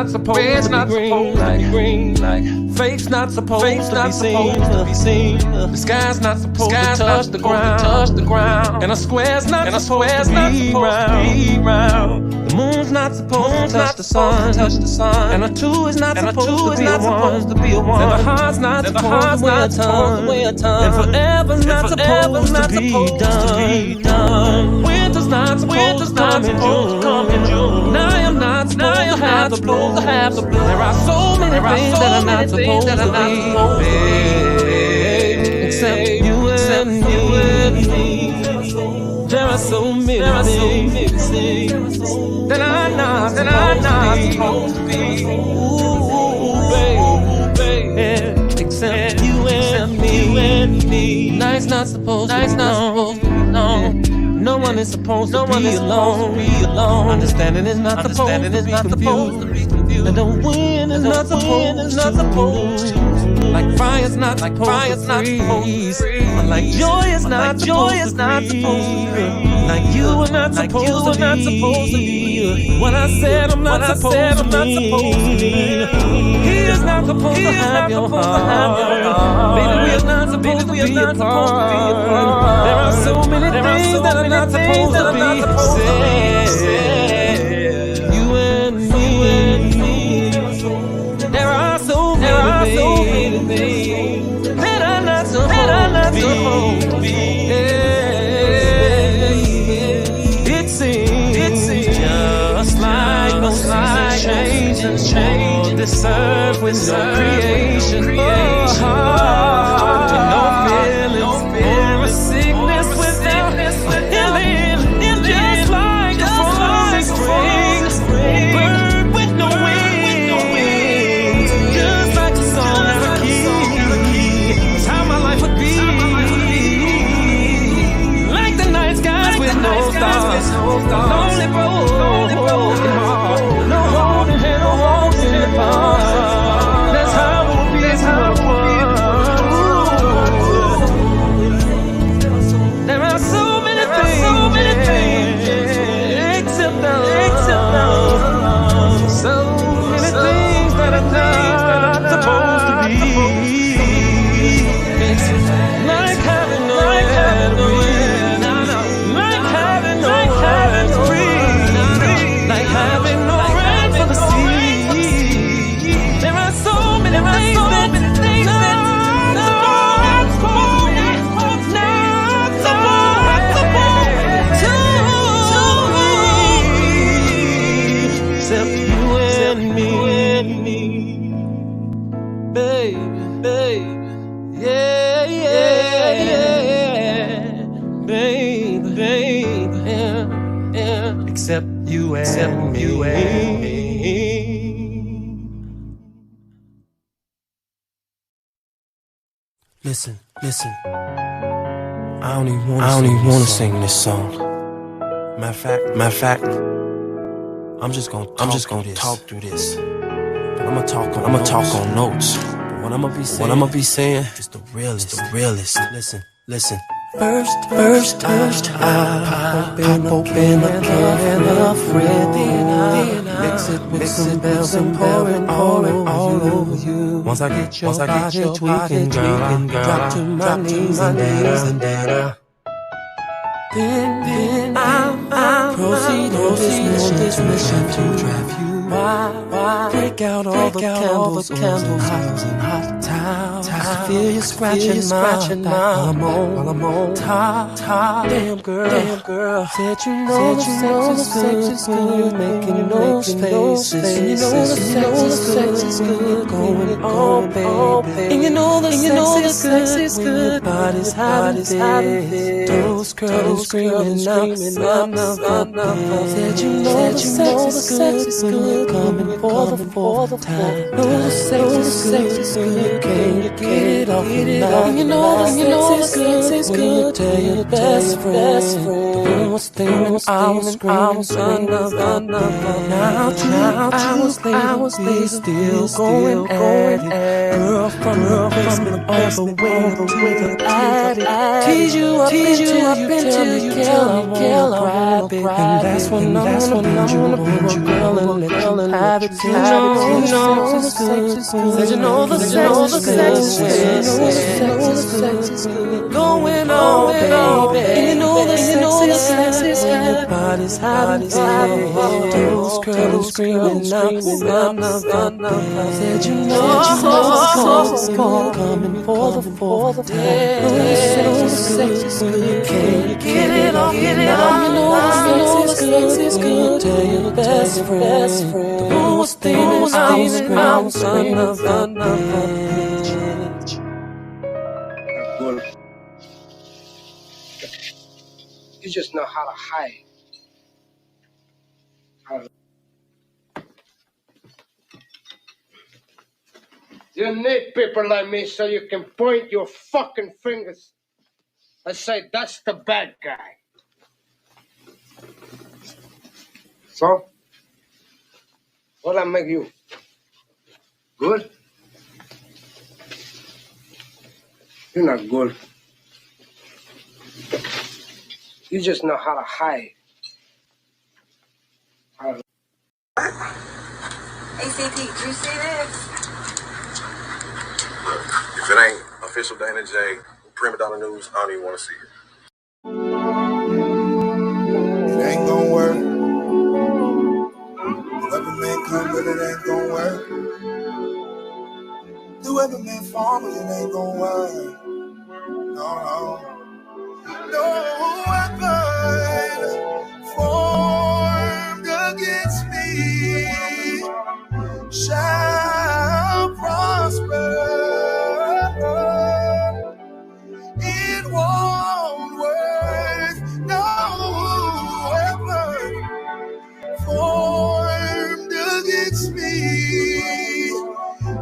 not supposed to be green. Like fake's not supposed to be seen. The sky's not supposed to touch the ground. And a square's not supposed to be round. The moon's not supposed to touch the sun. And a two is not supposed to be a one. And the heart's not supposed to weigh a ton. And forever's not supposed to be done. Winter's not supposed to come in June. And I am not supposed to have the blues. There are so many things that are not supposed to be, except you and me. There are so many things that I'm not supposed to be. Ooh, baby, except you and me. Night's not supposed to be long. No one is supposed to be alone. Understanding is not supposed to be confused. And the wind is not supposed to. Like fire's not supposed to freeze. Like joy is not supposed to be. Like you are not supposed to be. What I said I'm not supposed to mean. He is not supposed to have your heart. Baby, we are not supposed to be apart. There are so many things that are not supposed to be said. You and me. There are so many things that are not supposed to be. It seems just like no seasons change. This earth with no creation, no feelings, or a sickness without healing. Just like a falling spring, bird with no wings. Just like a song out of key. That's how my life would be. Like the night skies with no stars, lonely road, no holding hand, no walking in the park. That's how it would be. There are so many things, except those. So many things that are not supposed to be. Like having no air to breathe. Like having no air to breathe. Like having no rain for the sea. There are so many things that are not supposed to be. Except you and me. Baby, yeah, baby, yeah. Except you and me. Listen. I don't even wanna sing this song. Matter of fact, I'm just gonna talk through this. But I'ma talk on notes. But what I'ma be saying is the realest. Listen. First, I pop open a can of red DNA. Mix it with some bells and pour it all over you. Once I get your body tweaking, girl, drop to my knees and then I'll proceed on this mission to drive you. Why? Break out all the candles and hot towels. I feel you scratching my while I'm on top. Damn girl, said you know the sex is good, making those faces. And you know the sex is good, going on, baby. And you know the sex is good, body's hot as this. Those curls screaming out. Said you know the sex is good, coming for the fourth time. Know the sex is good, can you get it off now? And you know the sex is good, when you tell your best friend. The room was steaming, I was screaming. Now 2 hours later, still going at it. Girl from the basement, all the way to the attic. Tease you up until you tell me, I wanna grab it. And that's when I'm gonna bend you over, girl, and let you have it. you know the sex is good. And you know the sex is good. Going on, baby. And you know the sex is good. When your body's having fun. Those girls screaming out, said you know it's cold. Coming for the fourth time. The sex is good. You can't get it off. You know the sex is good. Tell your best friend. The most thing is out, son of a bitch. Good. You just know how to hide. You need people like me so you can point your fucking fingers and say, that's the bad guy. So, what'll I make you? Good? You're not good. You just know how to hide. ACP, did you see this? If it ain't official DanaJay, Prima Donna News, I don't even want to see it. It ain't gon' work. Whoever may come, but it ain't gon' work. Whoever may fall, but it ain't gon' work. No. No weapon formed against me shall prosper. It won't work. No weapon formed against me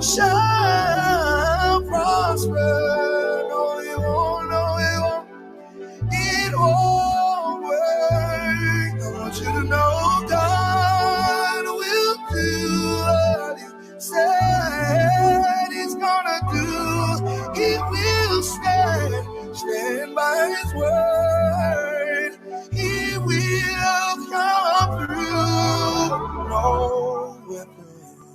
shall prosper. No, it won't. No, it won't. It won't work. I want you to know God will do what He said He's gonna do. He will stand by His word. He will come through. No weapon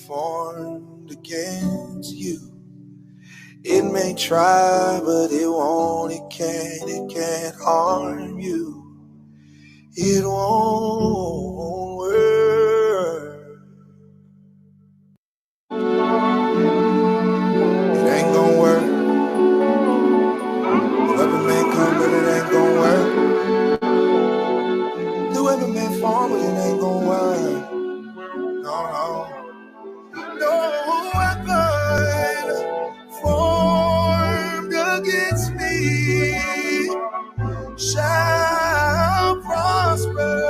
formed against you. It may try, but it won't, it can't harm you. It won't work. It ain't gon' work. Whoever may come, but it ain't gon' work. Whoever may fall, but it ain't gon' work. No. No weapon formed against me shall prosper.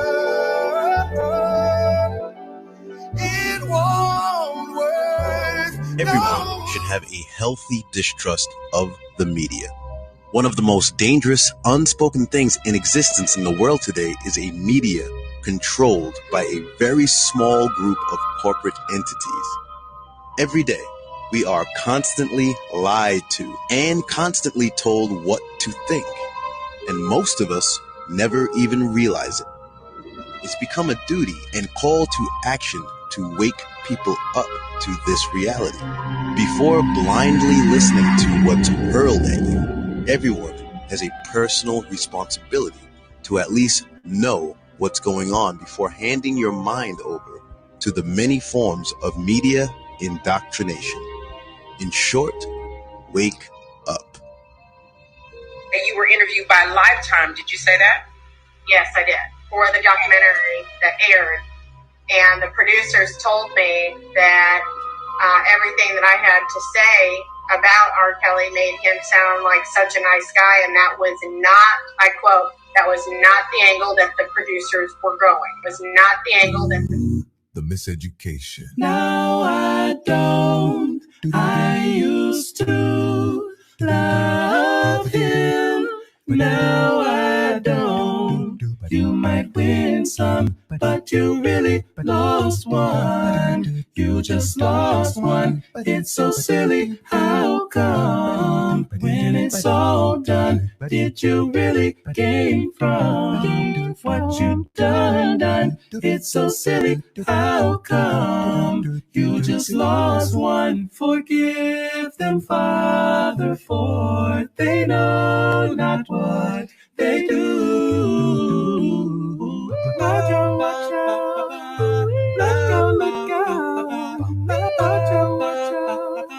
It won't work. Everyone should have a healthy distrust of the media. One of the most dangerous, unspoken things in existence in the world today is a media controlled by a very small group of corporate entities. Every day, we are constantly lied to and constantly told what to think. And most of us never even realize it. It's become a duty and call to action to wake people up to this reality. Before blindly listening to what's hurled at you, everyone has a personal responsibility to at least know what's going on before handing your mind over to the many forms of media indoctrination. In short, wake up. You were interviewed by Lifetime. Did you say that? Yes, I did. For the documentary that aired. And the producers told me that everything that I had to say about R. Kelly made him sound like such a nice guy. And that was not, I quote, that was not the angle that the producers were going. It was not the angle that the miseducation. Now I don't. I used to love him. Now I don't. You might win some, but you really lost one. You just lost one. It's so silly. How come when it's all done, did you really gain from what you done? It's so silly. How come you just lost one? Forgive them, Father, for they know not what they do. Watch out, watch out. Look out, look out. Watch out, watch out.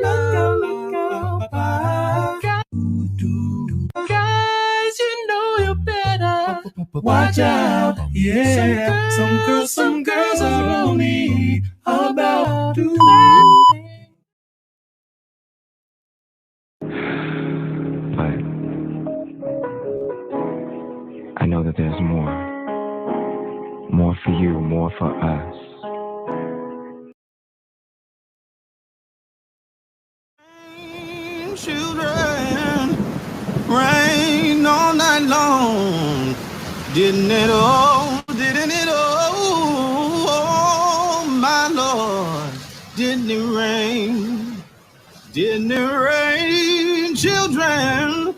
Look out, look out. Guys, you know you're better. Watch out, yeah. Some girls are only about to. But I know that there's more. More for you, more for us. Children, rain all night long. Didn't it all, oh my Lord. Didn't it rain? Didn't it rain? Children,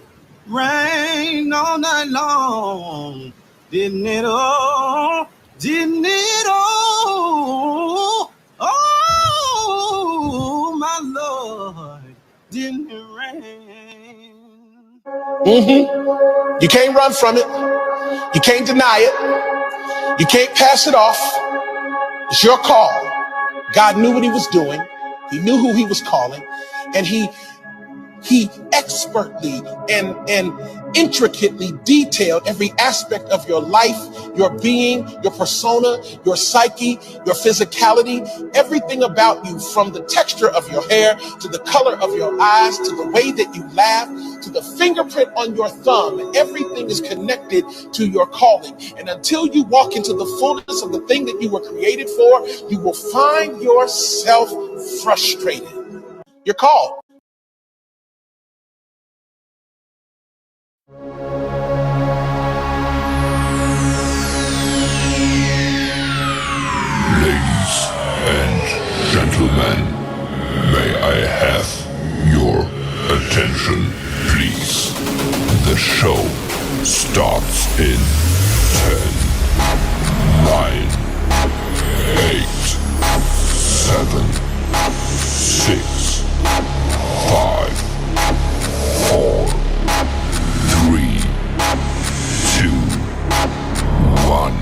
rain all night long. Didn't it all? Didn't it all? Oh my Lord. Didn't it rain? You can't run from it. You can't deny it. You can't pass it off. It's your call. God knew what he was doing. He knew who he was calling. And he expertly and intricately detailed every aspect of your life, your being, your persona, your psyche, your physicality, everything about you, from the texture of your hair to the color of your eyes to the way that you laugh to the fingerprint on your thumb. Everything is connected to your calling. And until you walk into the fullness of the thing that you were created for, you will find yourself frustrated. You're called. Ladies and gentlemen, may I have your attention, please? The show starts in 10, 9, 8, 7, 6, 5, 4, 3, 2, 1,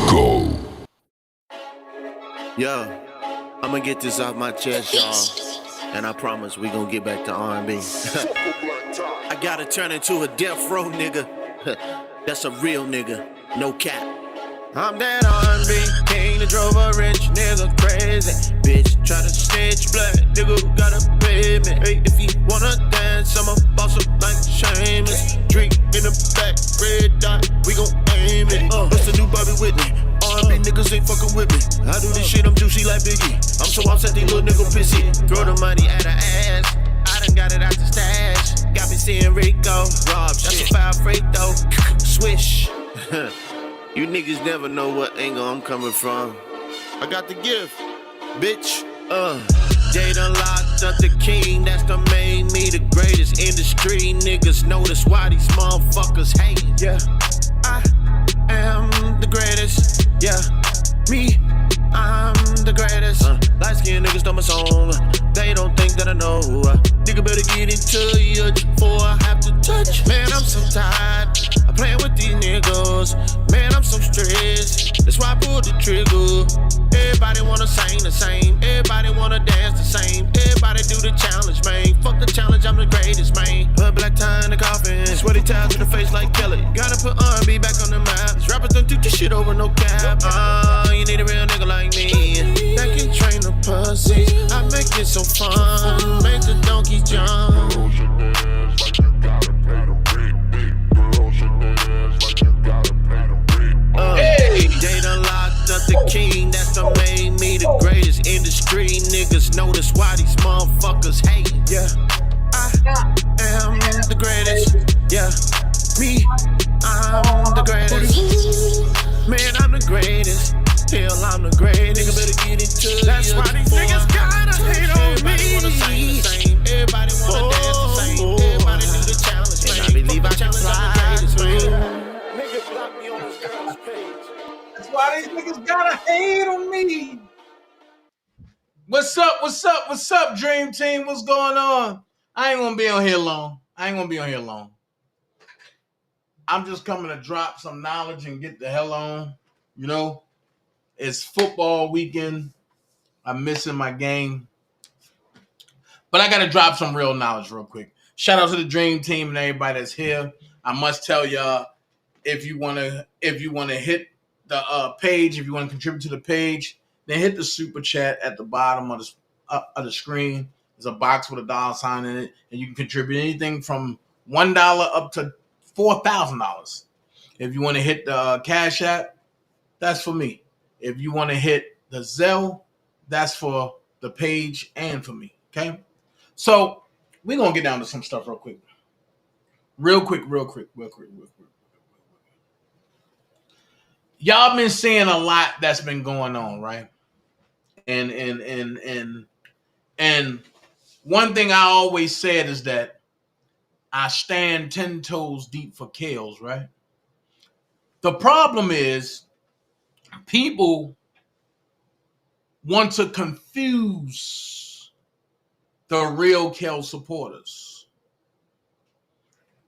go. Yo, I'ma get this off my chest, y'all, and I promise we gonna get back to R&B. I gotta turn into a death row nigga. That's a real nigga, no cap. I'm that R&B king that drove a rich nigga crazy. Bitch, try to snitch, black nigga who gotta pay me. Hey, if you wanna dance, I'ma boss up like Seamus. Drink in the back, red dot, we gon' aim it. What's the new Bobby Whitney? R&B niggas ain't fucking with me. I do this shit, I'm juicy like Biggie. I'm so upset, these little niggas pissy. Throw the money at her ass. I done got it out the stash. Got me seeing Rico. Rob shit. That's a foul freight though. Swish. You niggas never know what angle I'm coming from. I got the gift, bitch. Jay done locked up the king. That's done made me the greatest. Industry niggas notice why these motherfuckers hating. Yeah, I am the greatest. Yeah, me, I'm the greatest. Light skinned niggas know my song. They don't think that I know. Nigga better get into you before I have to touch. Man, I'm so tired. I'm playing with these niggas. Man, I'm so stressed. That's why I pulled the trigger. Everybody wanna sing the same. Everybody wanna dance the same. Everybody do the challenge, man. Fuck the challenge, I'm the greatest, man. Put black tie in the coffin. Sweaty ties to the face like Kelly. Gotta put R&B back on the map. These rappers don't do this shit over no cap. You need a real nigga like me that can train a pussy. I make it so fun. Make the donkey jump. They done locked up the king, that's done made me the greatest. Industry niggas notice why these motherfuckers hating. Yeah, I am the greatest. Yeah, me, I'm the greatest. greatest. Hell, I'm the greatest. Nigga better get into that's why these niggas gotta hate on me. Everybody wanna sing the same. Everybody wanna dance the same. Everybody do the challenge, man. I believe I can fly through. Niggas block me on this girl's page. That's why these niggas gotta hate on me. What's up? What's up? What's up, Dream Team? What's going on? I ain't gonna be on here long. I'm just coming to drop some knowledge and get the hell on. You know, it's football weekend. I'm missing my game. But I gotta drop some real knowledge real quick. Shout out to the Dream Team and everybody that's here. I must tell y'all, if you wanna hit the page, if you want to contribute to the page, then hit the super chat at the bottom of the screen. There's a box with a dollar sign in it, and you can contribute anything from $1 up to $4,000. If you want to hit the Cash App, that's for me. If you want to hit the Zelle, that's for the page and for me. Okay, so we're gonna get down to some stuff real quick. Y'all been seeing a lot that's been going on, right? And one thing I always said is that I stand 10 toes deep for Kales, right? The problem is people want to confuse the real Kale supporters.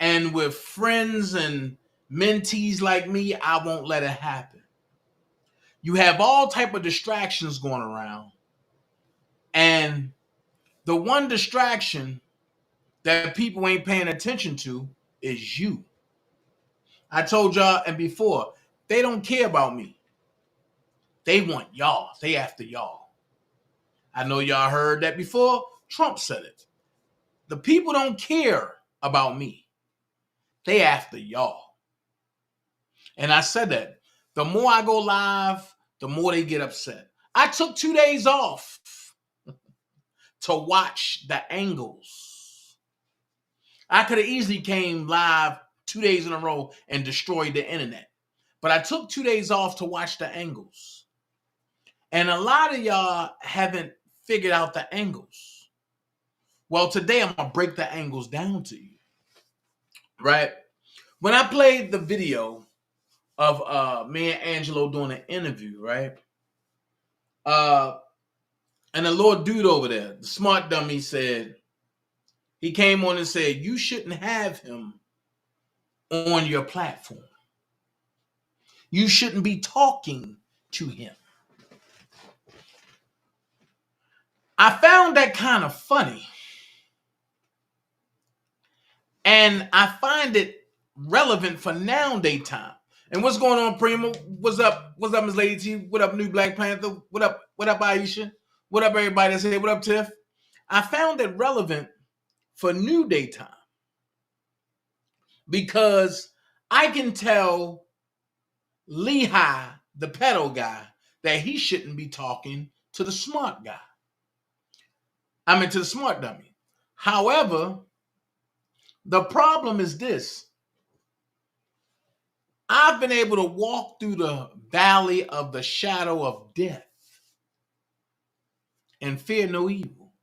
And with friends and mentees like me, I won't let it happen. You have all type of distractions going around. And the one distraction that people ain't paying attention to is you. I told y'all and before, they don't care about me. They want y'all. They after y'all. I know y'all heard that before. Trump said it. The people don't care about me. They after y'all. And I said that. The more I go live, the more they get upset. I took 2 days off to watch the angles. I could have easily came live 2 days in a row and destroyed the internet. But I took 2 days off to watch the angles. And a lot of y'all haven't figured out the angles. Well, today I'm going to break the angles down to you. Right? When I played the video of me and Angelo doing an interview, right? And the little dude over there, the smart dummy, said, he came on and said, you shouldn't have him on your platform. You shouldn't be talking to him. I found that kind of funny. And I find it relevant for nowadays time. And what's going on, Primo? What's up? What's up, Miss Lady T? What up, New Black Panther? What up, Aisha? What up, everybody that's here? What up, Tiff? I found it relevant for new daytime because I can tell Lehigh, the pedo guy, that he shouldn't be talking to the smart guy. I mean, to the smart dummy. However, the problem is this. I've been able to walk through the valley of the shadow of death and fear no evil.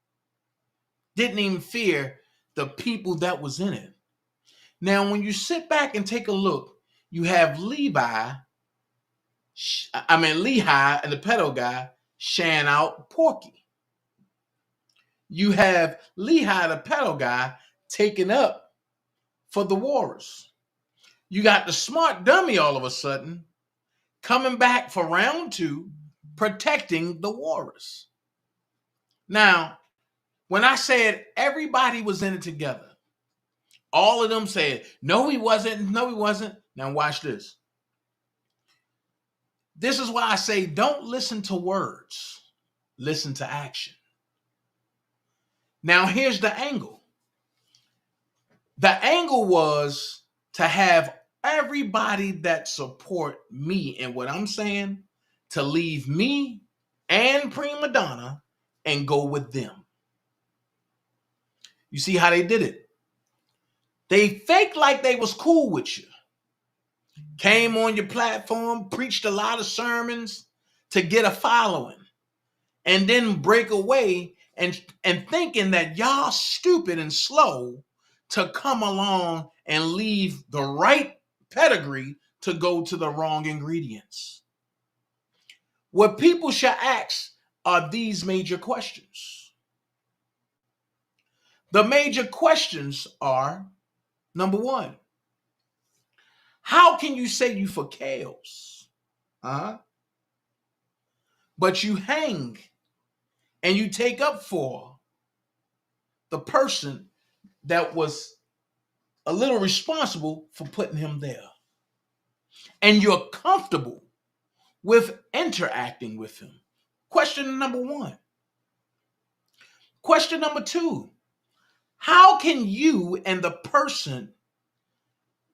Didn't even fear the people that was in it. Now, when you sit back and take a look, you have Lehigh and the pedo guy sharing out Porky. You have Lehigh, the pedo guy, taking up for the Warriors. You got the smart dummy all of a sudden coming back for round 2, protecting the Warriors. Now, when I said everybody was in it together, all of them said, no, he wasn't. No, he wasn't. Now watch this. This is why I say don't listen to words. Listen to action. Now, here's the angle. The angle was to have everybody that support me and what I'm saying to leave me and Prima Donna and go with them. You see how they did it? They faked like they was cool with you. came on your platform, preached a lot of sermons to get a following, and then break away and thinking that y'all stupid and slow to come along and leave the right pedigree to go to the wrong ingredients. What people should ask are these major questions. The major questions are, number one, how can you say you for chaos? But you hang and you take up for the person that was a little responsible for putting him there. And you're comfortable with interacting with him. Question number one. Question number two, how can you and the person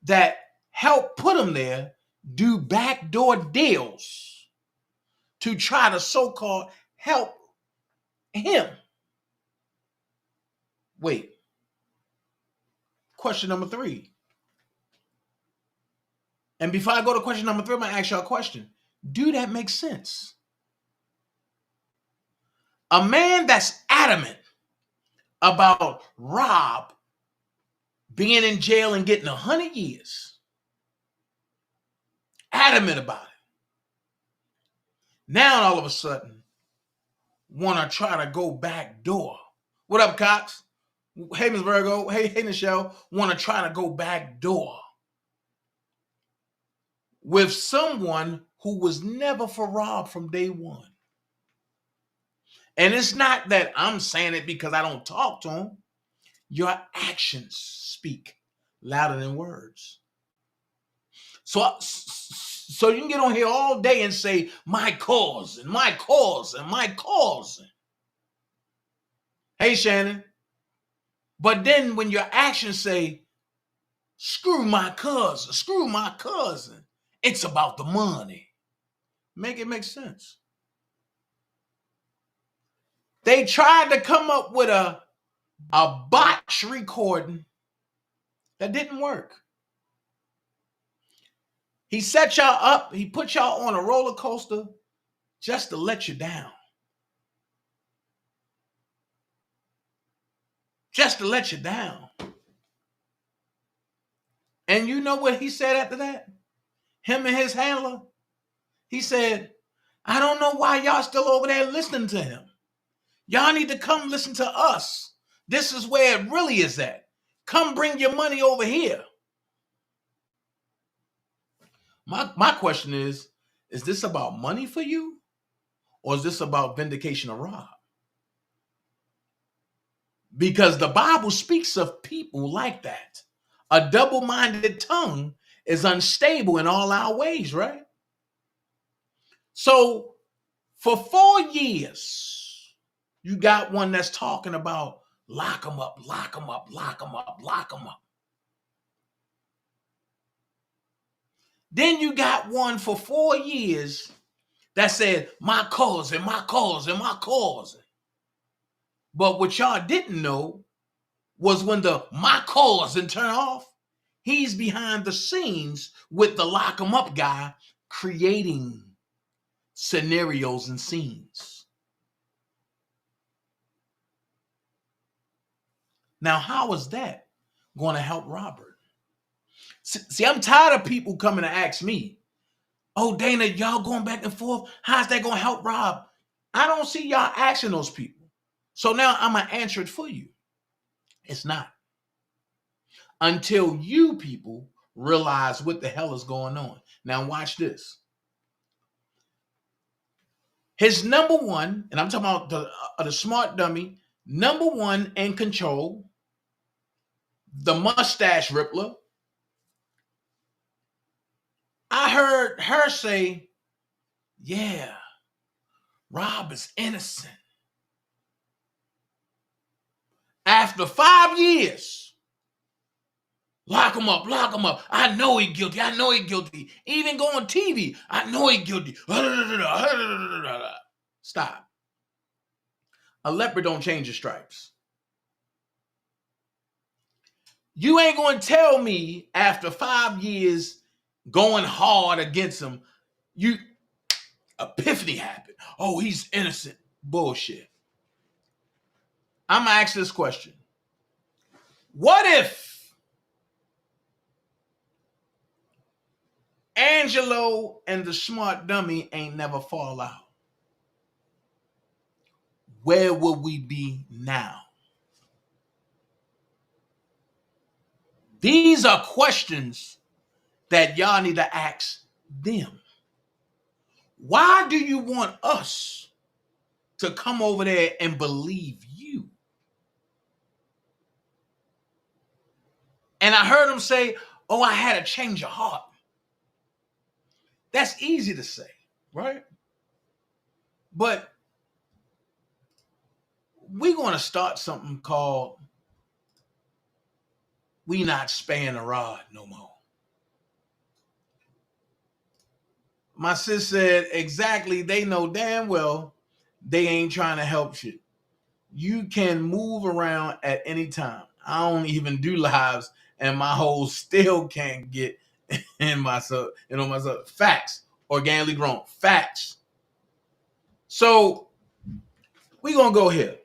that helped put him there do backdoor deals to try to so-called help him? Wait. Question number three. And before I go to question number three, I'm going to ask y'all a question. Do that make sense? A man that's adamant about Rob being in jail and getting 100 years. Adamant about it. Now all of a sudden, want to try to go back door. What up, Cox? Hey, Ms. Virgo. Hey, Nichelle. Want to try to go back door with someone who was never for Rob from day one. And it's not that I'm saying it because I don't talk to him. Your actions speak louder than words. So you can get on here all day and say, my cause and my cause and my cause. Hey, Shannon. But then when your actions say, screw my cousin, it's about the money. Make it make sense. They tried to come up with a botch recording that didn't work. He set y'all up. He put y'all on a roller coaster just to let you down. Just to let you down. And you know what he said after that? Him and his handler. He said, I don't know why y'all still over there listening to him. Y'all need to come listen to us. This is where it really is at. Come bring your money over here. My question is this about money for you? Or is this about vindication of Rob? Because the Bible speaks of people like that. A double-minded tongue is unstable in all our ways, right? So for 4 years, you got one that's talking about lock them up, lock them up, lock them up, lock them up. Then you got one for 4 years that said, my cause and my cause and my cause. But what y'all didn't know was when the my cause and turn off, he's behind the scenes with the lock 'em up guy creating scenarios and scenes. Now, how is that going to help Robert? See, I'm tired of people coming to ask me, oh, Dana, y'all going back and forth. How's that going to help Rob? I don't see y'all asking those people. So now I'm going to answer it for you. It's not. Until you people realize what the hell is going on. Now watch this. His number one, and I'm talking about the smart dummy, number one in control, the mustache rippler. I heard her say, yeah, Rob is innocent. After 5 years, lock him up, lock him up. I know he's guilty. I know he's guilty. Even go on TV. I know he's guilty. Stop. A leopard don't change his stripes. You ain't going to tell me after 5 years going hard against him, epiphany happened. Oh, he's innocent. Bullshit. I'm gonna ask this question. What if Angelo and the smart dummy ain't never fall out? Where would we be now? These are questions that y'all need to ask them. Why do you want us to come over there and believe you? And I heard him say, oh, I had a change of heart. That's easy to say, right? But we're going to start something called We Not Spanning the Rod No More. My sis said, exactly, they know damn well they ain't trying to help shit. You can move around at any time. I don't even do lives, and my hoes still can't get in myself, myself. Facts. Organically grown. Facts. So we gonna go here.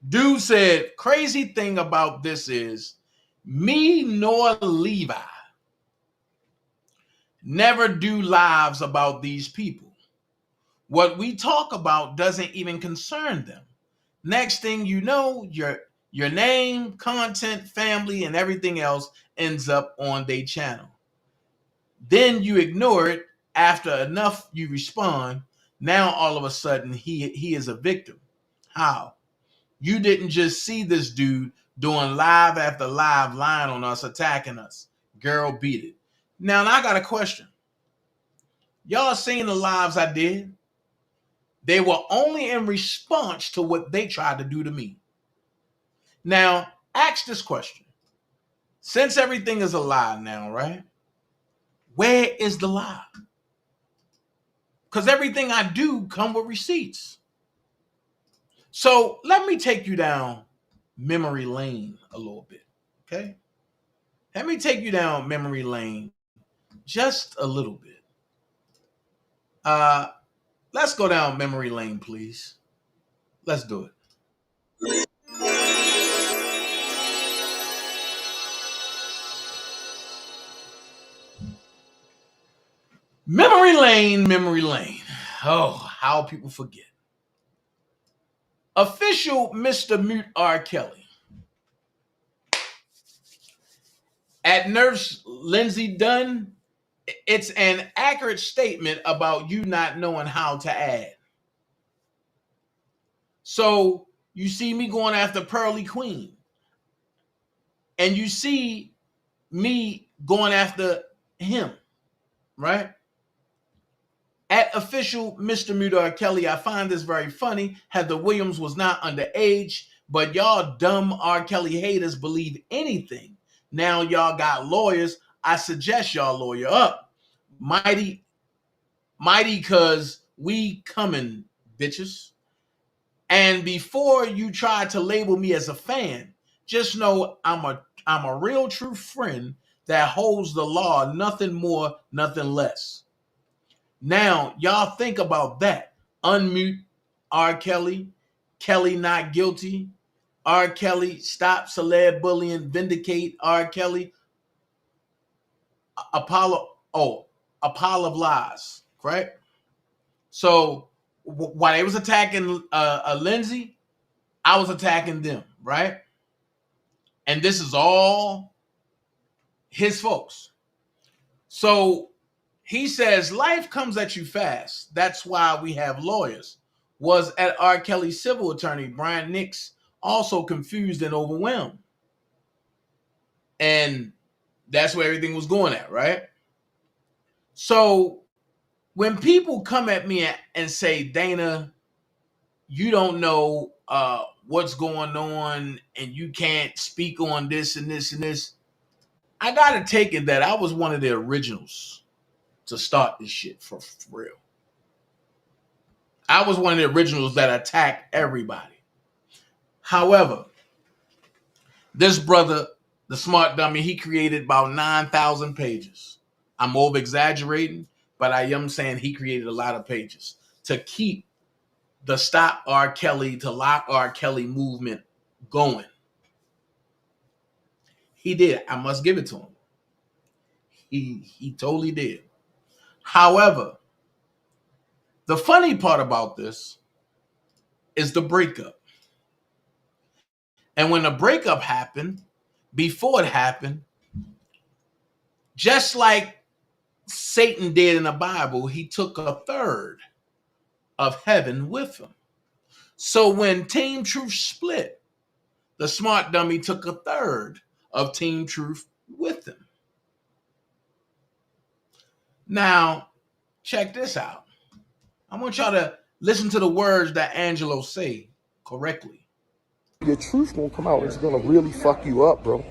Dude said, crazy thing about this is me nor Levi never do lives about these people. What we talk about doesn't even concern them. Next thing you know, your name, content, family, and everything else ends up on their channel. Then you ignore it. After enough, you respond. Now all of a sudden, he is a victim. How? You didn't just see this dude doing live after live lying on us, attacking us. Girl, beat it. Now I got a question. Y'all seen the lives I did? They were only in response to what they tried to do to me. Now, ask this question. Since everything is a lie now, right? Where is the lie? Because everything I do come with receipts. So let me take you down memory lane a little bit, okay? Let me take you down memory lane just a little bit. Let's go down memory lane, please. Let's do it. Memory lane, memory lane. Oh, how people forget. Official Mr. Mute R. Kelly. At Nurse Lindsay Dunn, it's an accurate statement about you not knowing how to add. So you see me going after Pearly Queen, and you see me going after him, right? At Official Mr. Mute R. Kelly, I find this very funny. Heather Williams was not underage, but y'all dumb R. Kelly haters believe anything. Now y'all got lawyers. I suggest y'all lawyer up. Mighty, cause we coming, bitches. And before you try to label me as a fan, just know I'm a real true friend that holds the law, nothing more, nothing less. Now, y'all think about that. Unmute R. Kelly. Kelly not guilty. R. Kelly, stop celeb bullying. Vindicate R. Kelly. Apollo of lies, right? So while they was attacking Lindsay, I was attacking them, right? And this is all his folks. So he says, life comes at you fast. That's why we have lawyers. Was at R. Kelly's civil attorney, Brian Nix, also confused and overwhelmed. And that's where everything was going at, right? So when people come at me and say, Dana, you don't know what's going on and you can't speak on this and this and this, I got to take it that I was one of the originals to start this shit for real. I was one of the originals that attacked everybody. However, this brother, the smart dummy, he created about 9,000 pages. I'm over exaggerating, but I am saying he created a lot of pages to keep the Stop R. Kelly to Lock R. Kelly movement going. He did. I must give it to him. He totally did. However, the funny part about this is the breakup. And when the breakup happened, before it happened, just like Satan did in the Bible, he took a third of heaven with him. So when Team Truth split, the smart dummy took a third of Team Truth with him. Now, check this out. I want y'all to listen to the words that Angelo say correctly. Your truth gonna come out. It's gonna really fuck you up, bro.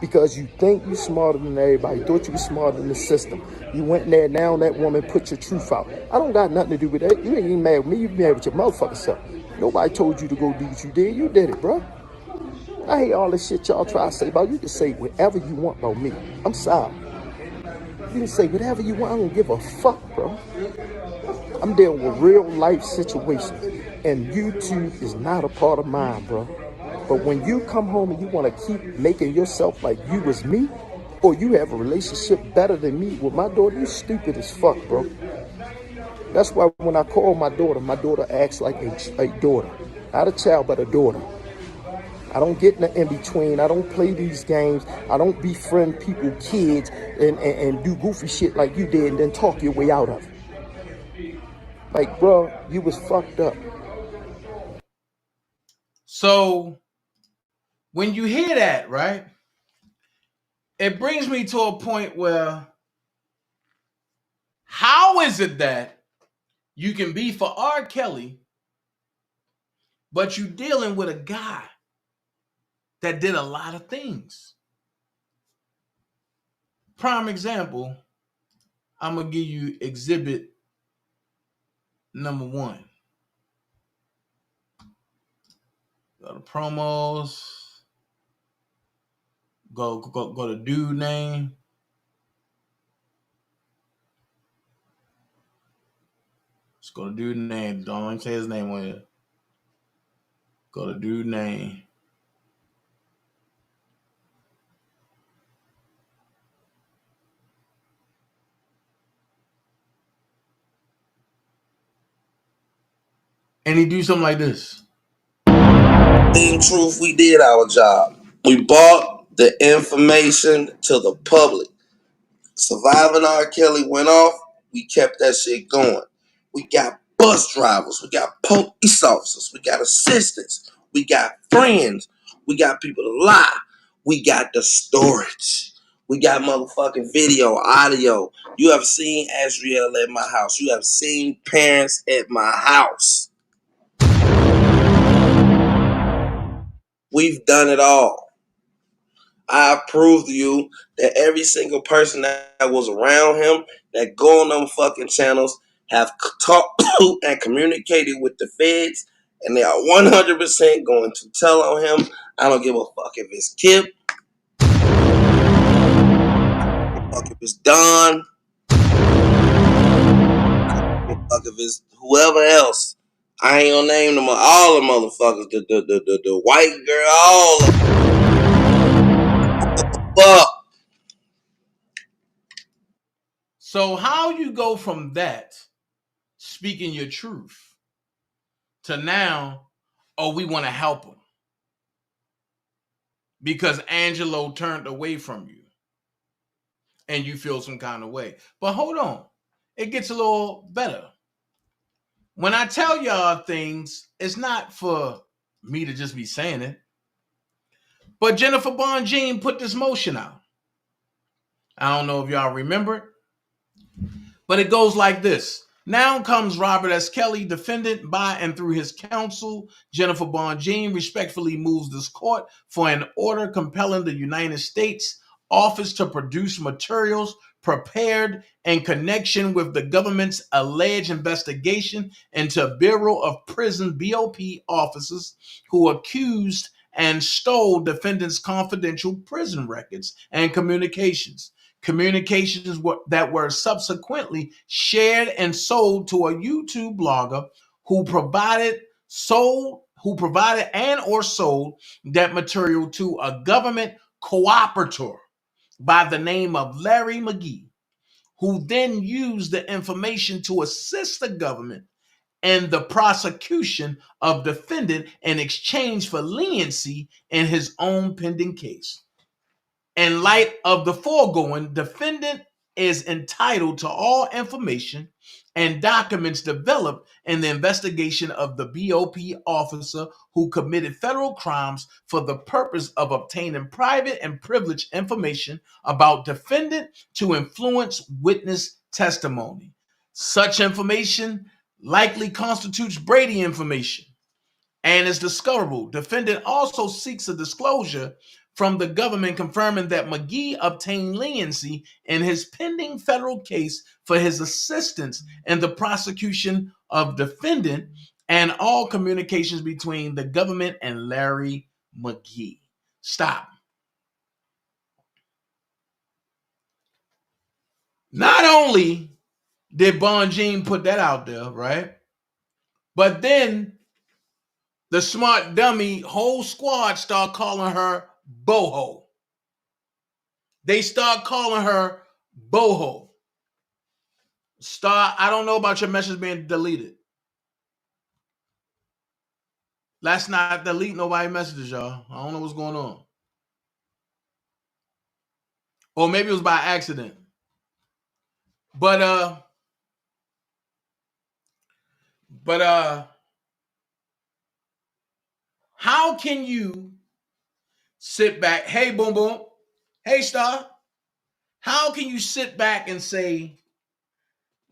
Because you think you're smarter than everybody. You thought you were smarter than the system. You went in there, now that woman put your truth out. I don't got nothing to do with that. You ain't even mad with me. You mad with your motherfucking self. Nobody told you to go do what you did. You did it, bro. I hate all this shit y'all try to say about you. Can say whatever you want about me. I'm sorry. You can say whatever you want. I don't give a fuck, bro. I'm dealing with real life situations. And YouTube is not a part of mine, bro. But when you come home and you want to keep making yourself like you was me, or you have a relationship better than me with my daughter, you stupid as fuck, bro. That's why when I call my daughter acts like a daughter. Not a child, but a daughter. I don't get in between. I don't play these games. I don't befriend people, kids, and do goofy shit like you did and then talk your way out of it. Like, bro, you was fucked up. So when you hear that, right, it brings me to a point where how is it that you can be for R. Kelly, but you dealing with a guy that did a lot of things? Prime example, I'm going to give you exhibit number 1. Go to promos. Go to dude name. Let's go to dude name. Don't say his name on it. Go to dude name. And he do something like this. In truth, we did our job. We brought the information to the public. Surviving R. Kelly went off, we kept that shit going. We got bus drivers, we got police officers, we got assistants, we got friends, we got people to lie, we got the storage, we got motherfucking video, audio. You have seen Azriel at my house. You have seen parents at my house. We've done it all. I prove to you that every single person that was around him that go on them fucking channels have talked to and communicated with the feds, and they are 100% going to tell on him. I don't give a fuck if it's Kip, fuck if it's Don, fuck if it's whoever else. I ain't gonna name them all the motherfuckers, the white girl, all of them. Fuck. So how you go from that, speaking your truth, to now, oh, we want to help him because Angelo turned away from you and you feel some kind of way. But hold on, it gets a little better. When I tell y'all things, it's not for me to just be saying it, but Jennifer Bonjean put this motion out. I don't know if y'all remember it, but it goes like this. Now comes Robert S. Kelly, defendant by and through his counsel. Jennifer Bonjean respectfully moves this court for an order compelling the United States office to produce materials prepared in connection with the government's alleged investigation into Bureau of Prison (BOP) officers who accused and stole defendant's confidential prison records and communications. Communications that were subsequently shared and sold to a YouTube blogger who provided and or sold that material to a government cooperator by the name of Larry McGee, who then used the information to assist the government in the prosecution of defendant in exchange for leniency in his own pending case. In light of the foregoing, defendant is entitled to all information and documents developed in the investigation of the BOP officer who committed federal crimes for the purpose of obtaining private and privileged information about defendant to influence witness testimony. Such information likely constitutes Brady information and is discoverable. Defendant also seeks a disclosure from the government confirming that McGee obtained leniency in his pending federal case for his assistance in the prosecution of defendant and all communications between the government and Larry McGee. Stop. Not only did Bonjean put that out there, right? But then the smart dummy whole squad start calling her boho. They start calling her boho. I don't know about your message being deleted. Let's not delete nobody messages, y'all. I don't know what's going on. Or maybe it was by accident. But how can you sit back? Hey, boom, boom. Hey, Star. How can you sit back and say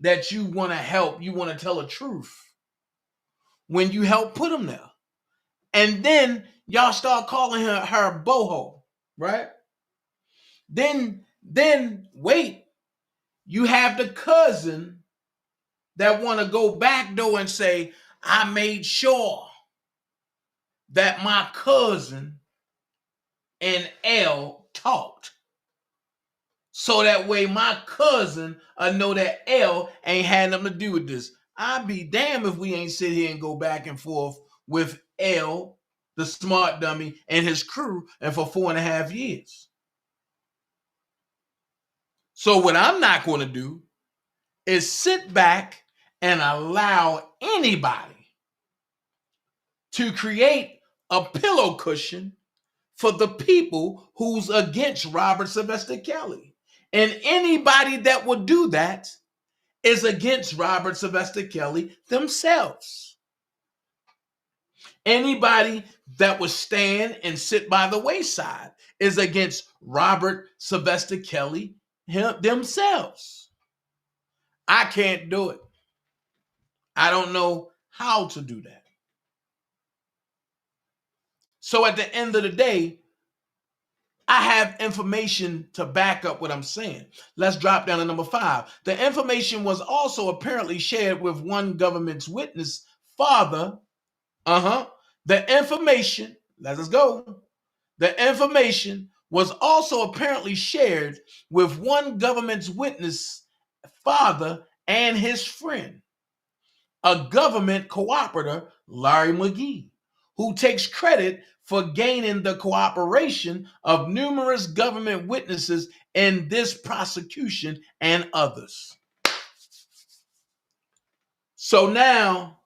that you want to help, you want to tell the truth when you help put them there? And then y'all start calling her boho, right? Then wait, you have the cousin that want to go back door and say, I made sure that my cousin and L talked. So that way my cousin know that L ain't had nothing to do with this. I'd be damned if we ain't sit here and go back and forth with L, the smart dummy, and his crew, and for 4.5 years. So what I'm not going to do is sit back and allow anybody to create a pillow cushion for the people who's against Robert Sylvester Kelly. And anybody that would do that is against Robert Sylvester Kelly themselves. Anybody that would stand and sit by the wayside is against Robert Sylvester Kelly themselves. I can't do it. I don't know how to do that. So at the end of the day, I have information to back up what I'm saying. Let's drop down to number 5. The information was also apparently shared with one government's witness father. The information, let us go. The information was also apparently shared with one government's witness father and his friend, a government cooperator, Larry McGee, who takes credit for gaining the cooperation of numerous government witnesses in this prosecution and others. So now,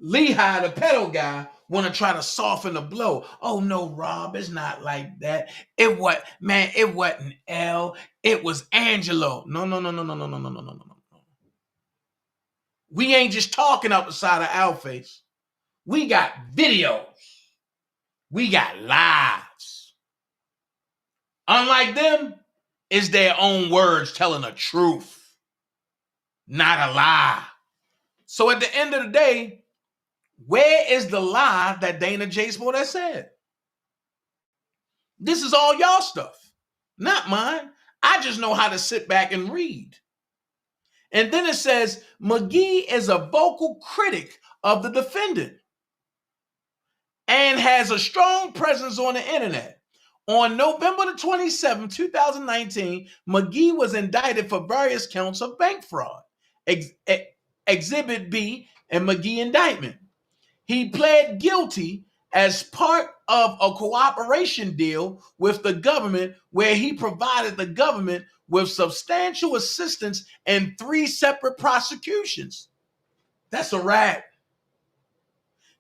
Lehigh, the pedo guy, want to try to soften the blow. Oh no, Rob, it's not like that. It wasn't L. It was Angelo. No. We ain't just talking out the side of our face. We got videos. We got lives. Unlike them, it's their own words telling the truth, not a lie. So at the end of the day, where is the lie that DanaJay supposed to have said? This is all y'all stuff, not mine. I just know how to sit back and read. And then it says, McGee is a vocal critic of the defendant and has a strong presence on the internet. On November the 27th, 2019, McGee was indicted for various counts of bank fraud. Exhibit B and McGee indictment. He pled guilty as part of a cooperation deal with the government where he provided the government with substantial assistance in 3 separate prosecutions. That's a rat.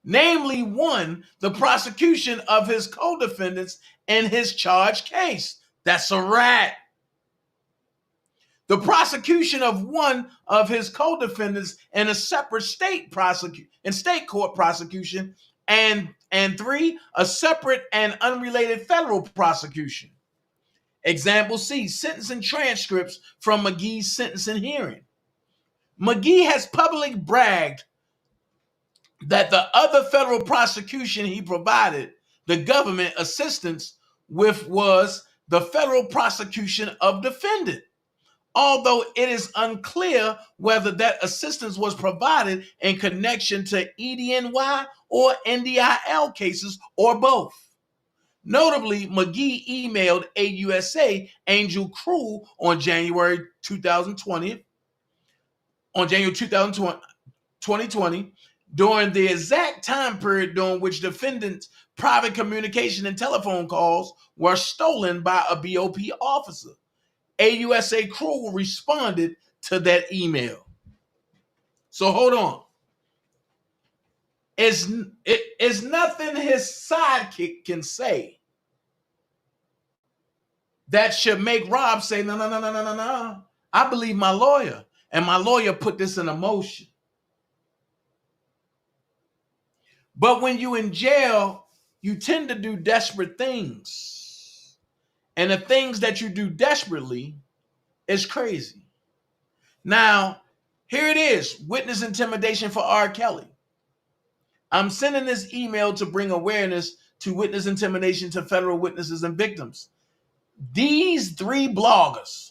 Namely, 1, the prosecution of his co-defendants in his charged case. That's a rat. The prosecution of 1 of his co-defendants in a separate state court prosecution, and 3, a separate and unrelated federal prosecution. Example C, sentencing transcripts from McGee's sentencing hearing. McGee has publicly bragged that the other federal prosecution he provided the government assistance with was the federal prosecution of defendant, although it is unclear whether that assistance was provided in connection to EDNY or NDIL cases or both. Notably, McGee emailed AUSA Angel Crew on January 2020, during the exact time period during which defendants' private communication and telephone calls were stolen by a BOP officer. AUSA Crew responded to that email. So hold on. It's nothing his sidekick can say that should make Rob say, no. I believe my lawyer, and my lawyer put this in motion. But when you in jail, you tend to do desperate things. And the things that you do desperately is crazy. Now, here it is, witness intimidation for R. Kelly. I'm sending this email to bring awareness to witness intimidation to federal witnesses and victims. These 3 bloggers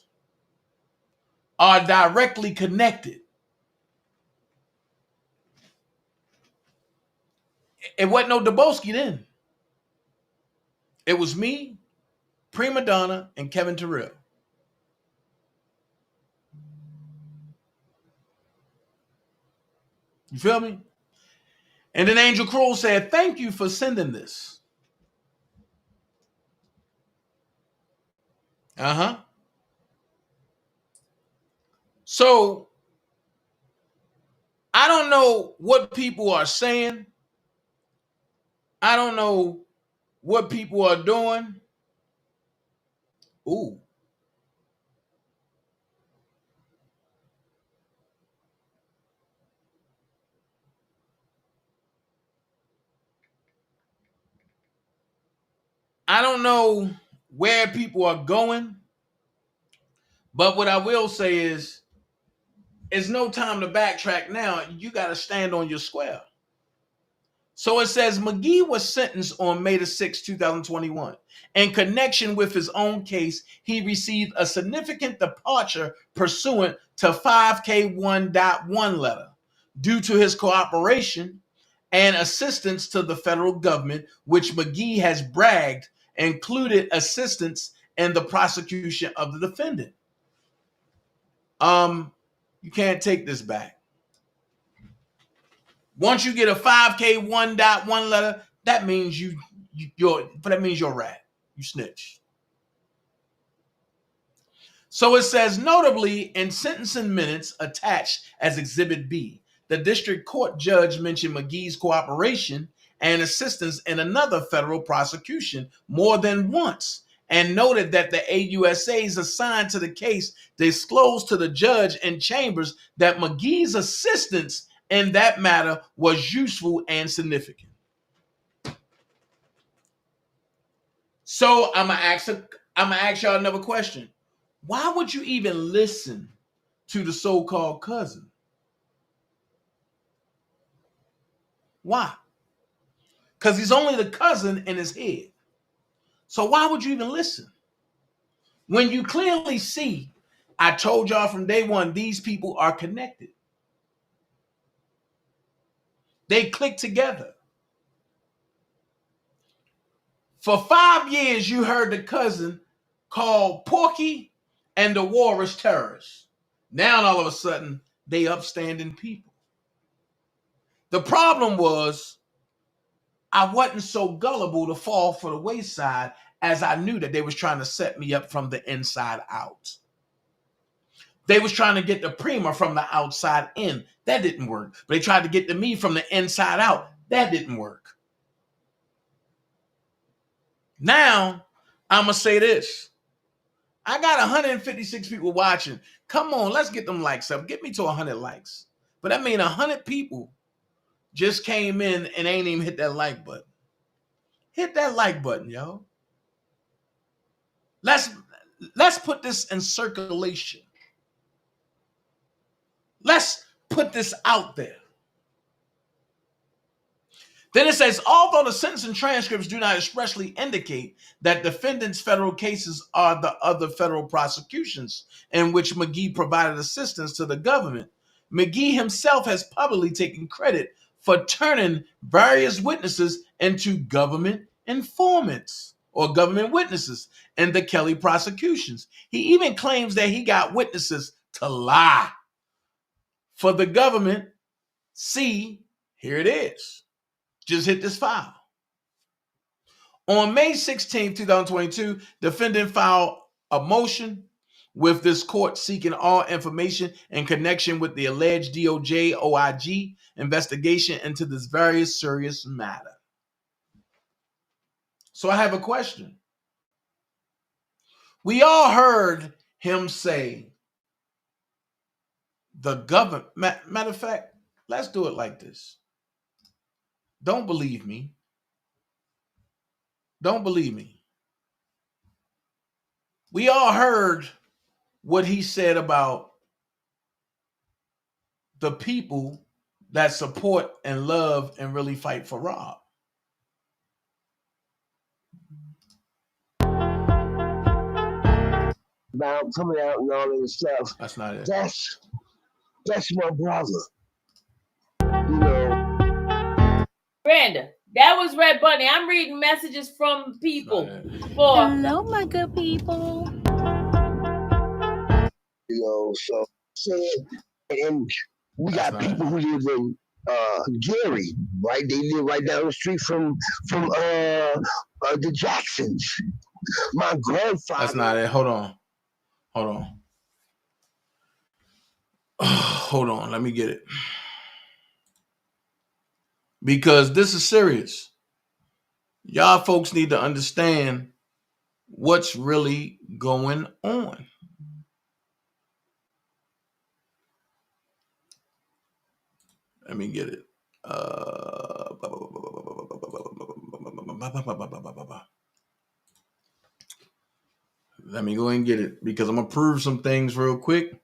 are directly connected. It wasn't no Dubosky then. It was me, Prima Donna, and Kevin Terrell. You feel me? And then Angel Kroll said, thank you for sending this. So, I don't know what people are saying. I don't know what people are doing. Ooh. I don't know where people are going, but what I will say is, it's no time to backtrack now. You got to stand on your square. So it says McGee was sentenced on May the 6th, 2021. In connection with his own case, he received a significant departure pursuant to 5K1.1 letter due to his cooperation and assistance to the federal government, which McGee has bragged included assistance in the prosecution of the defendant. You can't take this back. Once you get a 5K1.1 letter, that means you're a rat. You snitch. So it says, notably in sentencing minutes attached as Exhibit B, the district court judge mentioned McGee's cooperation and assistance in another federal prosecution more than once, and noted that the AUSAs assigned to the case disclosed to the judge and chambers that McGee's assistance in that matter was useful and significant. So I'm gonna ask y'all another question. Why would you even listen to the so-called cousin? Why? Because he's only the cousin in his head. So why would you even listen? When you clearly see, I told y'all from day one, these people are connected. They click together. For 5 years, you heard the cousin called Porky and the Walrus terrorists. Now, all of a sudden, they upstanding people. The problem was I wasn't so gullible to fall for the wayside, as I knew that they was trying to set me up from the inside out. They was trying to get the Prima from the outside in. That didn't work. But they tried to get to me from the inside out. That didn't work. Now, I'm going to say this. I got 156 people watching. Come on, let's get them likes up. Get me to 100 likes. But that means 100 people just came in and ain't even hit that like button. Hit that like button, yo. Let's put this in circulation. Let's put this out there. Then it says, although the sentencing transcripts do not expressly indicate that defendants' federal cases are the other federal prosecutions in which McGee provided assistance to the government, McGee himself has publicly taken credit for turning various witnesses into government informants or government witnesses in the Kelly prosecutions. He even claims that he got witnesses to lie for the government. See, here it is. Just hit this file. On May 16, 2022, defendant filed a motion with this court seeking all information in connection with the alleged DOJ OIG investigation into this very serious matter. So I have a question. We all heard him say the government, matter of fact, let's do it like this. Don't believe me. Don't believe me. We all heard what he said about the people that support and love and really fight for Rob. About coming out and all of this stuff. That's not it. That's my brother. You know. Brenda, that was Red Bunny. I'm reading messages from people. Hello, my good people. You know, so and we got people who live in Gary, right? They live right down the street from the Jacksons. My grandfather. That's not it. Hold on. Hold on. Let me get it. Because this is serious. Y'all folks need to understand what's really going on. Let me get it. Let me go and get it because I'm going to prove some things real quick.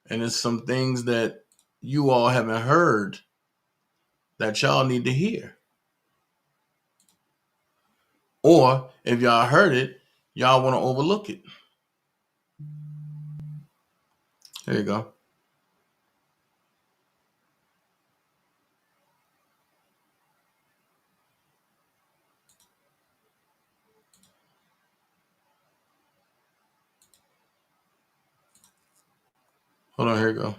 And it's some things that you all haven't heard that y'all need to hear. Or if y'all heard it, y'all want to overlook it. There you go. Hold on, here you go.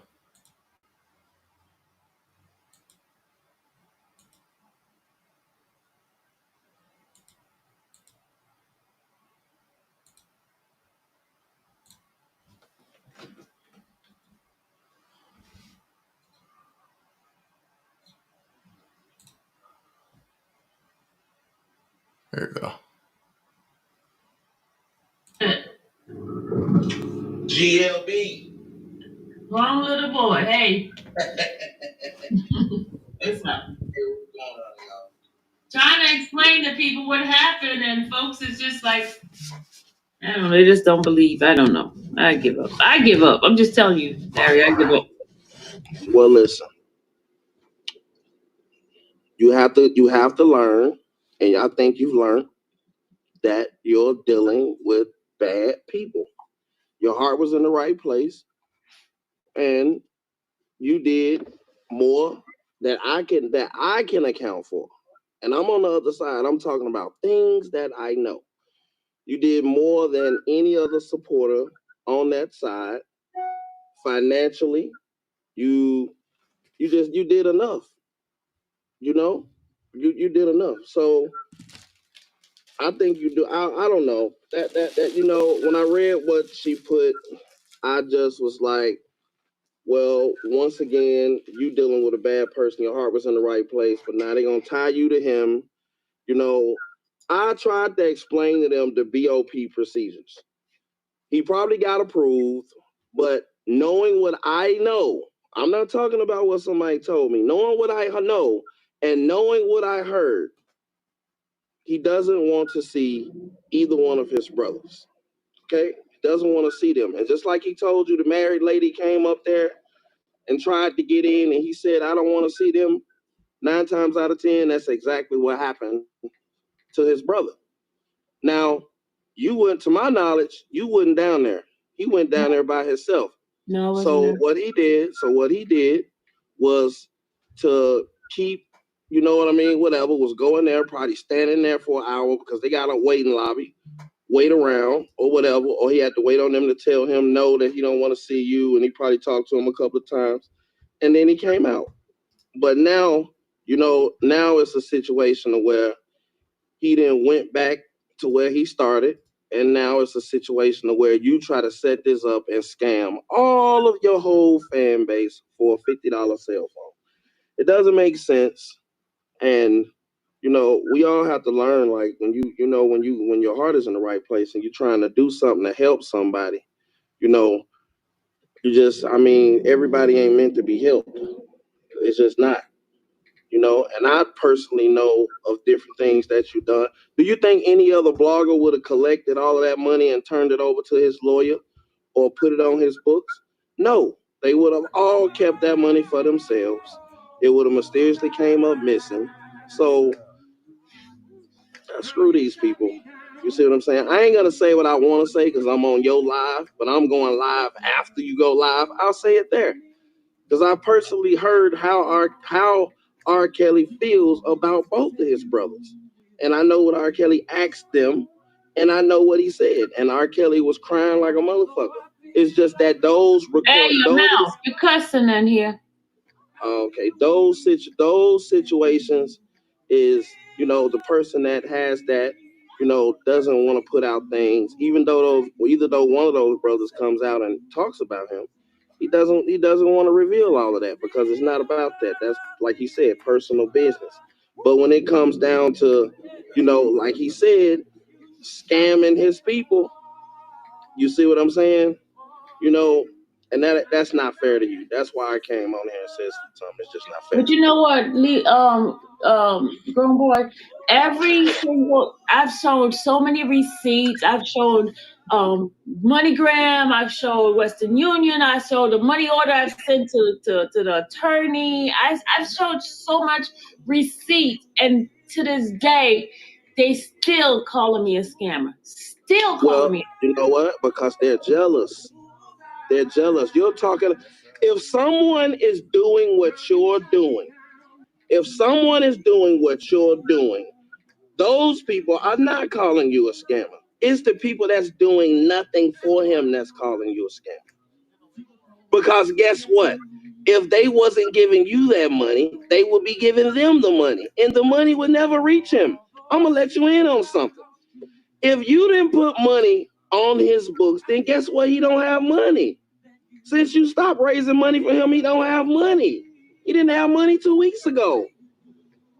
There you go. GLB. Wrong little boy. Hey. It's not. Trying to explain to people what happened, and folks is just like, I don't know. They just don't believe. I don't know. I give up. I'm just telling you, Larry. I give up. Well, listen. You have to learn, and I think you've learned that you're dealing with bad people. Your heart was in the right place, and you did more that I can account for. And I'm on the other side. I'm talking about things that I know. You did more than any other supporter on that side. Financially, you did enough. You know, you did enough. So I think you do. I don't know that you know, when I read what she put, I just was like, well, once again, you dealing with a bad person. Your heart was in the right place, but now they're gonna tie you to him. You know, I tried to explain to them the BOP procedures. He probably got approved, but knowing what I know, I'm not talking about what somebody told me. Knowing what I know and knowing what I heard, he doesn't want to see either one of his brothers. Okay? He doesn't want to see them. And just like he told you, the married lady came up there and tried to get in, and he said, I don't want to see them. 9 times out of 10, that's exactly what happened to his brother. Now, you went, to my knowledge, you wasn't down there. He went down there by himself. No, So what he did was to keep, you know what I mean, whatever, was going there, probably standing there for an hour because they got a waiting lobby, wait around or whatever, or he had to wait on them to tell him no, that he don't want to see you, and he probably talked to him a couple of times, and then he came out. But now, you know, now it's a situation of where he then went back to where he started, and now it's a situation of where you try to set this up and scam all of your whole fan base for a $50 cell phone. It doesn't make sense. And you know, we all have to learn, like, when when your heart is in the right place and you're trying to do something to help somebody, you know, I mean, everybody ain't meant to be helped. It's just not. You know, and I personally know of different things that you've done. Do you think any other blogger would have collected all of that money and turned it over to his lawyer or put it on his books? No, they would have all kept that money for themselves. It would have mysteriously came up missing. So screw these people. You see what I'm saying? I ain't gonna say what I want to say because I'm on your live, but I'm going live after you go live. I'll say it there. Because I personally heard how R. Kelly feels about both of his brothers. And I know what R. Kelly asked them, and I know what he said. And R. Kelly was crying like a motherfucker. It's just that those Hey, your mouth. You're cussing in here. Okay, those situations is, you know, the person that has that, you know, doesn't want to put out things, even though either though one of those brothers comes out and talks about him. He doesn't want to reveal all of that because it's not about that. That's, like he said, personal business. But when it comes down to, you know, like he said, scamming his people, you see what I'm saying? You know, and that's not fair to you. That's why I came on here and said something. It's just not fair. But you know what, grown boy, every single, I've shown so many receipts. I've shown MoneyGram, I've showed Western Union, I showed the money order I've sent to the attorney. I've showed so much receipts, and to this day, they still calling me a scammer. Still calling me. You know what? Because they're jealous. They're jealous. You're talking. If someone is doing what you're doing, those people are not calling you a scammer. It's the people that's doing nothing for him that's calling you a scammer. Because guess what? If they wasn't giving you that money, they would be giving them the money, and the money would never reach him. I'm gonna let you in on something. If you didn't put money on his books, then guess what? He don't have money. Since you stopped raising money for him, he don't have money. He didn't have money 2 weeks ago.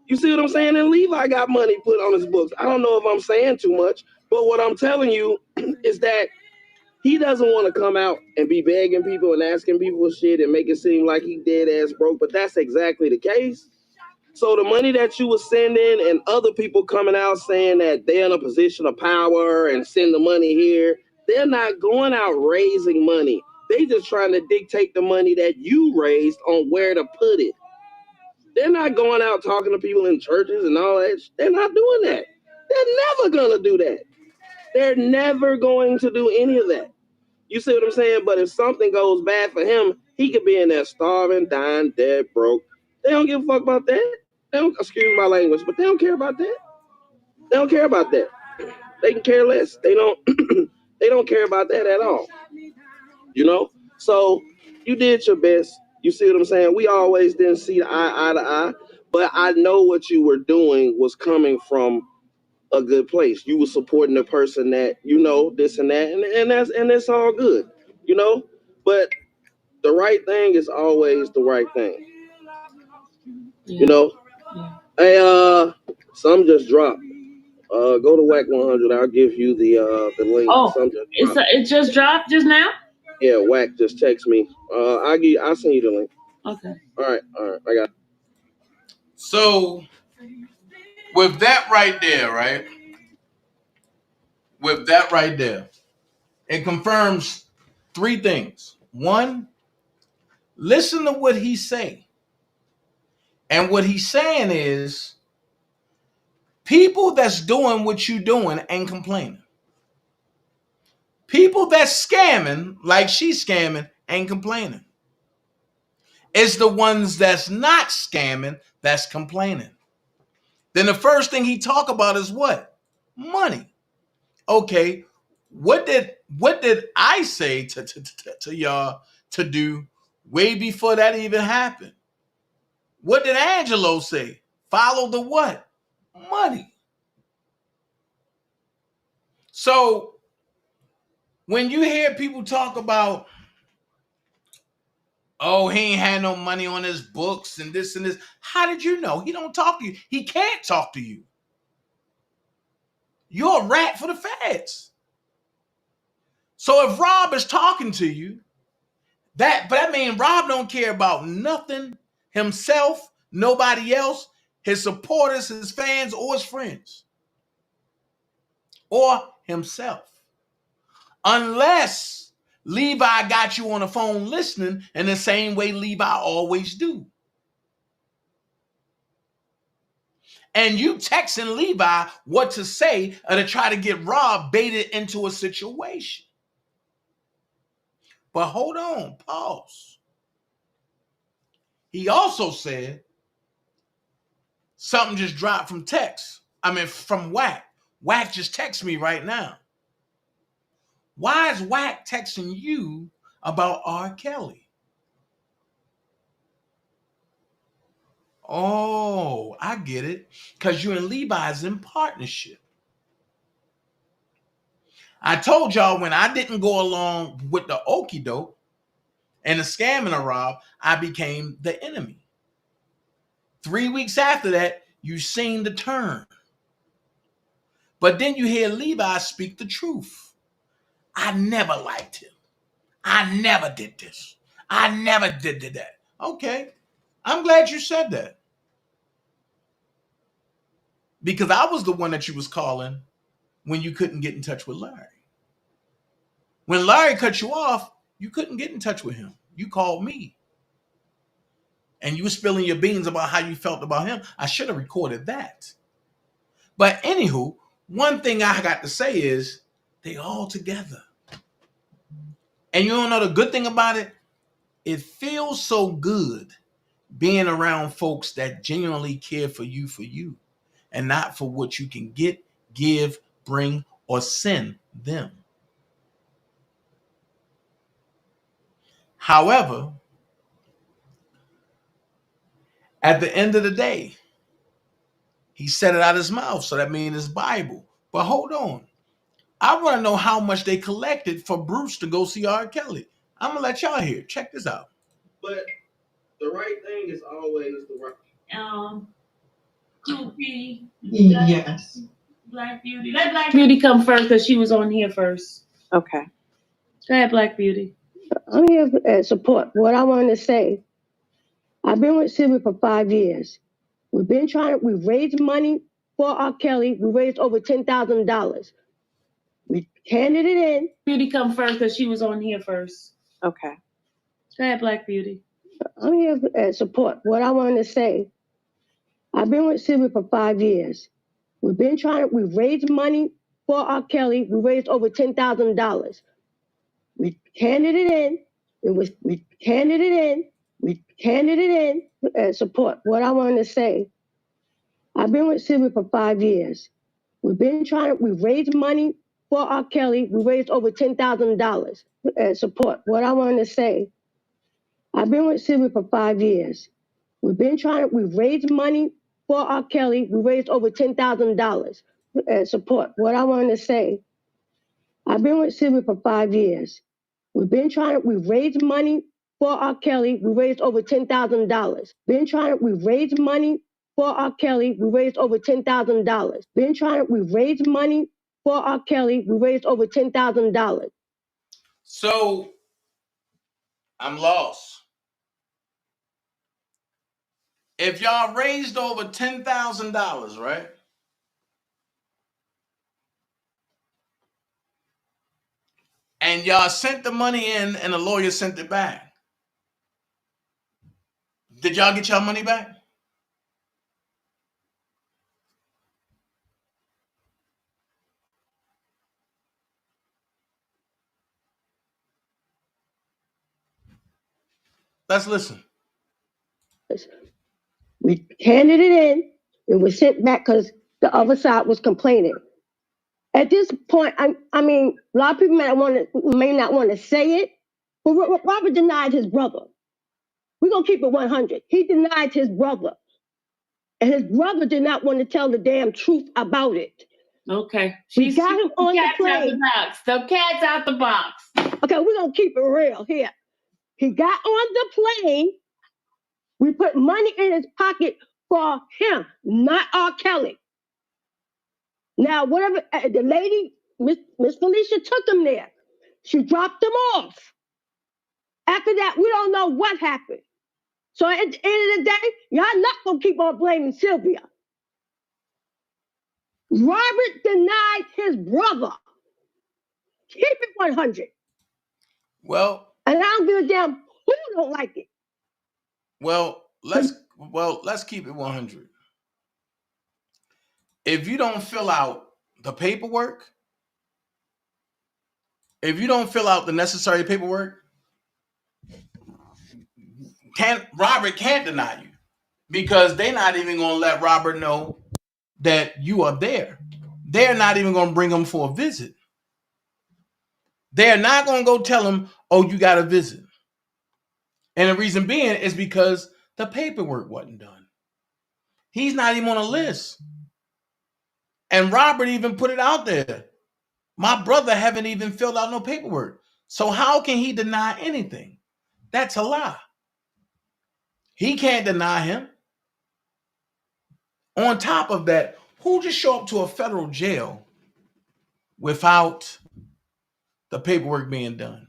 You see what I'm saying? And Levi got money put on his books. I don't know if I'm saying too much, but what I'm telling you is that he doesn't want to come out and be begging people and asking people shit and make it seem like he dead ass broke, but that's exactly the case. So the money that you were sending and other people coming out saying that they're in a position of power and send the money here, they're not going out raising money. They just trying to dictate the money that you raised on where to put it. They're not going out talking to people in churches and all that. They're not doing that. They're never going to do that. They're never going to do any of that. You see what I'm saying? But if something goes bad for him, he could be in there starving, dying, dead, broke. They don't give a fuck about that. They don't, excuse my language, but they don't care about that. They don't care about that. They can care less. They don't they don't care about that at all. You know? So you did your best. You see what I'm saying? We always didn't see eye to eye, but I know what you were doing was coming from a good place. You were supporting the person that, you know, this and that, and that's all good, you know? But the right thing is always the right thing. You know? Hey, some just dropped. Go to Whack 100. I'll give you the link. Oh, Some just dropped. it just dropped just now? Yeah, Whack just text me. I'll send you the link. Okay. All right, I got it. So with that right there, right? With that right there, it confirms three things. One, listen to what he's saying. And what he's saying is people that's doing what you doing ain't complaining. People that's scamming like she's scamming ain't complaining. It's the ones that's not scamming that's complaining. Then the first thing he talk about is what? Money. Okay, what did I say to y'all to do way before that even happened? What did Angelo say? Follow the what? Money. So when you hear people talk about, oh, he ain't had no money on his books and this, how did you know? He don't talk to you. He can't talk to you. You're a rat for the feds. So if Rob is talking to you, that means Rob don't care about nothing, himself, nobody else, his supporters, his fans, or his friends, or himself. Unless Levi got you on the phone listening in the same way Levi always do. And you texting Levi what to say or to try to get Rob baited into a situation. But hold on, pause. He also said something just dropped from from Whack. Whack just texted me right now. Why is Whack texting you about R. Kelly? Oh, I get it. Because you and Levi's in partnership. I told y'all when I didn't go along with the okie doke and the scamming of Rob, I became the enemy. 3 weeks after that, you seen the turn. But then you hear Levi speak the truth. I never liked him. I never did this. I never did that. Okay. I'm glad you said that. Because I was the one that you was calling when you couldn't get in touch with Larry. When Larry cut you off, you couldn't get in touch with him. You called me. And you were spilling your beans about how you felt about him. I should have recorded that. But anywho, one thing I got to say is they all together. And you don't know the good thing about it? It feels so good being around folks that genuinely care for you, and not for what you can get, give, bring, or send them. However, at the end of the day, he said it out of his mouth, so that means it's Bible. But hold on. I want to know how much they collected for Bruce to go see R. Kelly. I'm going to let y'all hear. Check this out. But the right thing is always the right. Koopy. Yes. Black Beauty. Let Black Beauty come first because she was on here first. Okay. Go ahead, Black Beauty. I'm here to support what I wanted to say. I've been with Sylvia for 5 years. We've raised money for R. Kelly. We raised over $10,000. We handed it in. Beauty come first because she was on here first. Okay. Go ahead, Black Beauty. I'm here to support what I wanted to say. I've been with Sylvia for 5 years. We've raised money for R. Kelly. We raised over $10,000. We handed it in. We handed it in. And support what I wanted to say. I've been with Sylvia for 5 years. We've raised money for R. Kelly. We raised over $10,000 support. What I want to say, I've been with Sylvia for 5 years. We've raised money for R. Kelly. We raised over $10,000 support. What I want to say, I've been with Sylvia for 5 years. We've raised money for R. Kelly. We raised over $10,000. We've raised money for R. Kelly. We raised over $10,000. We've raised money for R. Kelly. We raised over $10,000. So I'm lost. If y'all raised over $10,000, right? And y'all sent the money in and the lawyer sent it back. Did y'all get y'all money back? Let's listen. We handed it in. It was sent back because the other side was complaining. At this point, I mean, a lot of people may not want to say it, but Robert denied his brother. We're going to keep it 100. He denied his brother. And his brother did not want to tell the damn truth about it. Okay. We got him on the plane. The cat's out the box. Okay, we're going to keep it real here. He got on the plane. We put money in his pocket for him, not R. Kelly. Now, whatever, the lady, Miss Felicia took him there. She dropped him off. After that, we don't know what happened. So at the end of the day, y'all not going to keep on blaming Sylvia. Robert denied his brother. Keep it 100. Well, and I don't give a damn who don't like it. Well, let's keep it 100. If you don't fill out the paperwork, if you don't fill out the necessary paperwork, Robert can't deny you, because they're not even going to let Robert know that you are there. They're not even going to bring him for a visit. They're not going to go tell him, oh, you got a visit. And the reason being is because the paperwork wasn't done. He's not even on a list. And Robert even put it out there. My brother haven't even filled out no paperwork. So how can he deny anything? That's a lie. He can't deny him. On top of that, who just show up to a federal jail without the paperwork being done?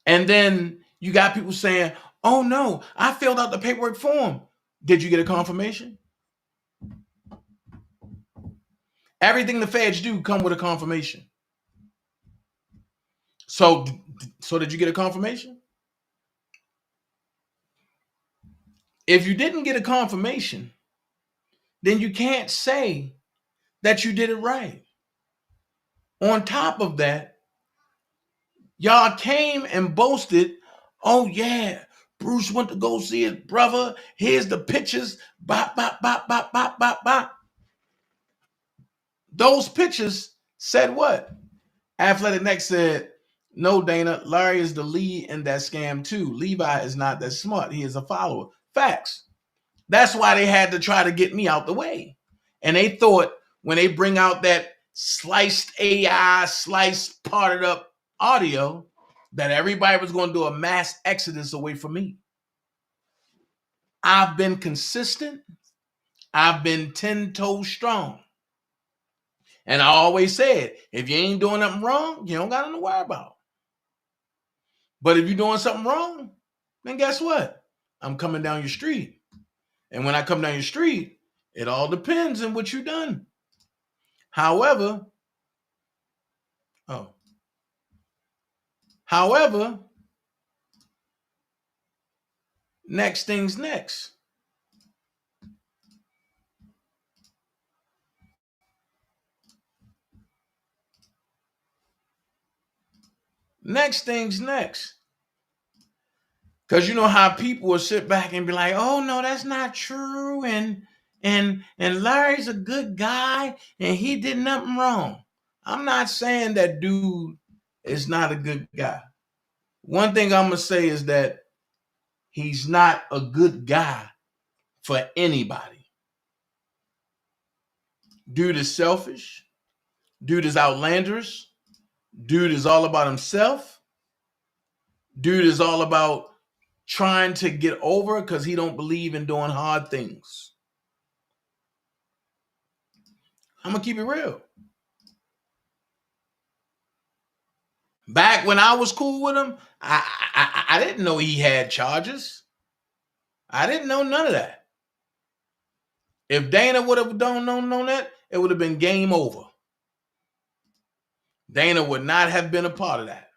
And then you got people saying, oh no, I filled out the paperwork form. Did you get a confirmation? Everything the feds do come with a confirmation. So did you get a confirmation? If you didn't get a confirmation, then you can't say that you did it right. On top of that, y'all came and boasted, oh yeah, Bruce went to go see his brother. Here's the pictures. Bop, bop, bop, bop, bop, bop, bop. Those pictures said what? Athletic Next said, no, Dana, Larry is the lead in that scam too. Levi is not that smart. He is a follower. Facts. That's why they had to try to get me out the way. And they thought when they bring out that sliced AI, sliced, parted up audio, that everybody was going to do a mass exodus away from me. I've been consistent. I've been 10 toes strong. And I always said, if you ain't doing nothing wrong, you don't got nothing to worry about. But if you're doing something wrong, then guess what? I'm coming down your street. And when I come down your street, it all depends on what you've done. However, next thing's next. Next thing's next. Because you know how people will sit back and be like, oh no, that's not true. And Larry's a good guy and he did nothing wrong. I'm not saying that dude is not a good guy. One thing I'm gonna say is that he's not a good guy for anybody. Dude is selfish. Dude is outlandish. Dude is all about himself. Dude is all about trying to get over because he don't believe in doing hard things. I'm gonna keep it real. Back when I was cool with him, I didn't know he had charges. I didn't know none of that. If Dana would have known that, it would have been game over. Dana would not have been a part of that.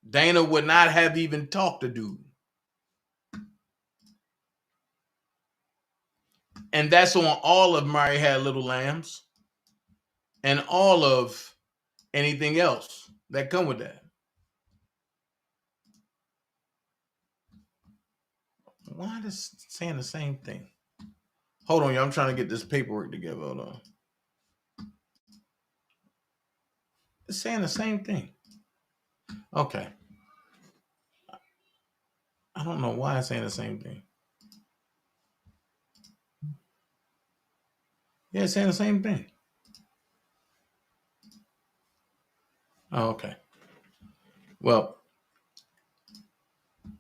Dana would not have even talked to dude. And that's on all of Mary Had Little Lambs and all of anything else that come with that. Why is it saying the same thing? Hold on, y'all. I'm trying to get this paperwork together. Hold on. It's saying the same thing. Okay. I don't know why it's saying the same thing. Yeah, it's saying the same thing. Oh, okay. Well,